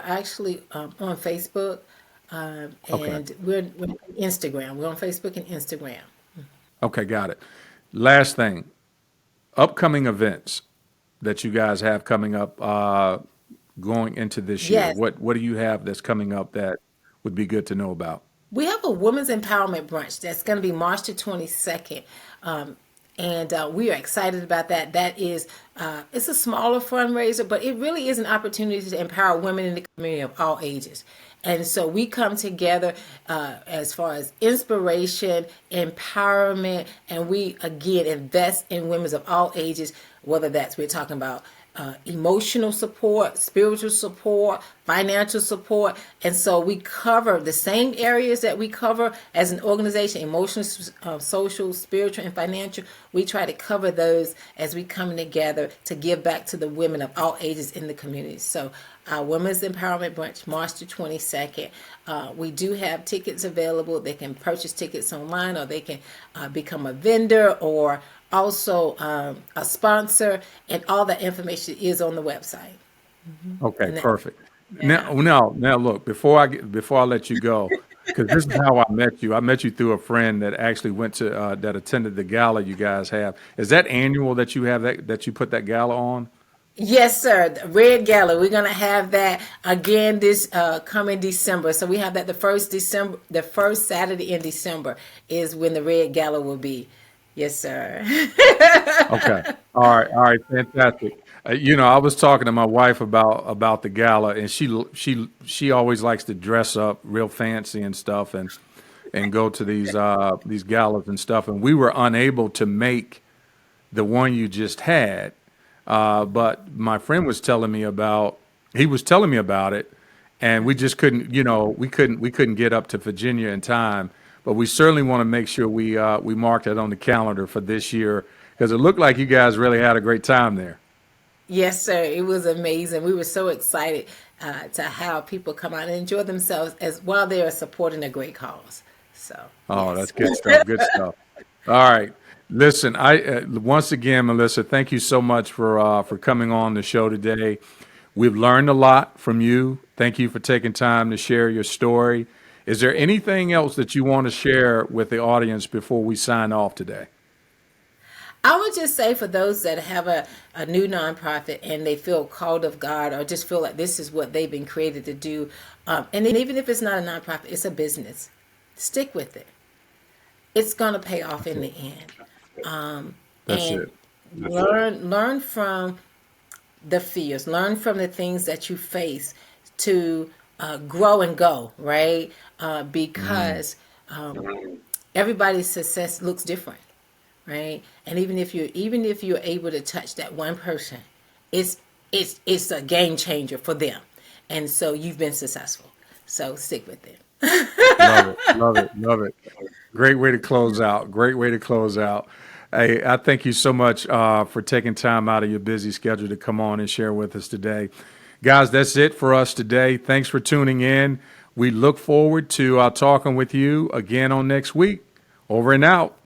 actually on Facebook, Okay, and we're on Instagram. We're on Facebook and Instagram. okay, got it. Last thing, upcoming events that you guys have coming up going into this year. Yes, What do you have that's coming up that would be good to know about? we have a women's empowerment brunch that's going to be March the 22nd. And we are excited about that. That is, it's a smaller fundraiser, but it really is an opportunity to empower women in the community of all ages. And so we come together as far as inspiration, empowerment, and we again invest in women of all ages, whether that's we're talking about emotional support, spiritual support, financial support. And so we cover the same areas that we cover as an organization: emotional, social, spiritual, and financial. We try to cover those as we come together to give back to the women of all ages in the community. So our Women's Empowerment Brunch, March the 22nd. We do have tickets available. They can purchase tickets online, or they can become a vendor, or also a sponsor, and all that information is on the website. Okay, And that, perfect. yeah. Now, look, before I let you go, because this is how I met you. I met you through a friend that actually went to that attended the gala you guys have. Is that annual that you have that you put that gala on? Yes, sir. The Red Gala. We're gonna have that again this coming December. So we have that the first Saturday in December is when the Red Gala will be. Yes, sir. Okay. All right, fantastic. I was talking to my wife about the gala, and she always likes to dress up real fancy and stuff, and go to these galas and stuff. And we were unable to make the one you just had, but my friend was telling me about. He was telling me about it, and we just couldn't. We couldn't get up to Virginia in time. But we certainly want to make sure we mark it on the calendar for this year because it looked like you guys really had a great time there. Yes, sir. It was amazing. We were so excited to have people come out and enjoy themselves as while they are supporting a great cause. So, Oh, yes. that's good stuff. Good stuff. All right. Listen, I once again, Melissa, thank you so much for coming on the show today. We've learned a lot from you. Thank you for taking time to share your story. Is there anything else that you want to share with the audience before we sign off today? I would just say for those that have a new nonprofit and they feel called of God, or just feel like this is what they've been created to do, and then even if it's not a nonprofit, it's a business, stick with it. It's going to pay off That's in it. the end. That's And it. learn from the fears, learn from the things that you face to grow and go, right? Mm, Because everybody's success looks different, right? And even if you're able to touch that one person, it's it's a game changer for them, and so you've been successful. So stick with it. love it. Love it. Love it. Great way to close out. Great way to close out. Hey, I thank you so much for taking time out of your busy schedule to come on and share with us today. Guys, that's it for us today. Thanks for tuning in. We look forward to talking with you again on next week. Over and out.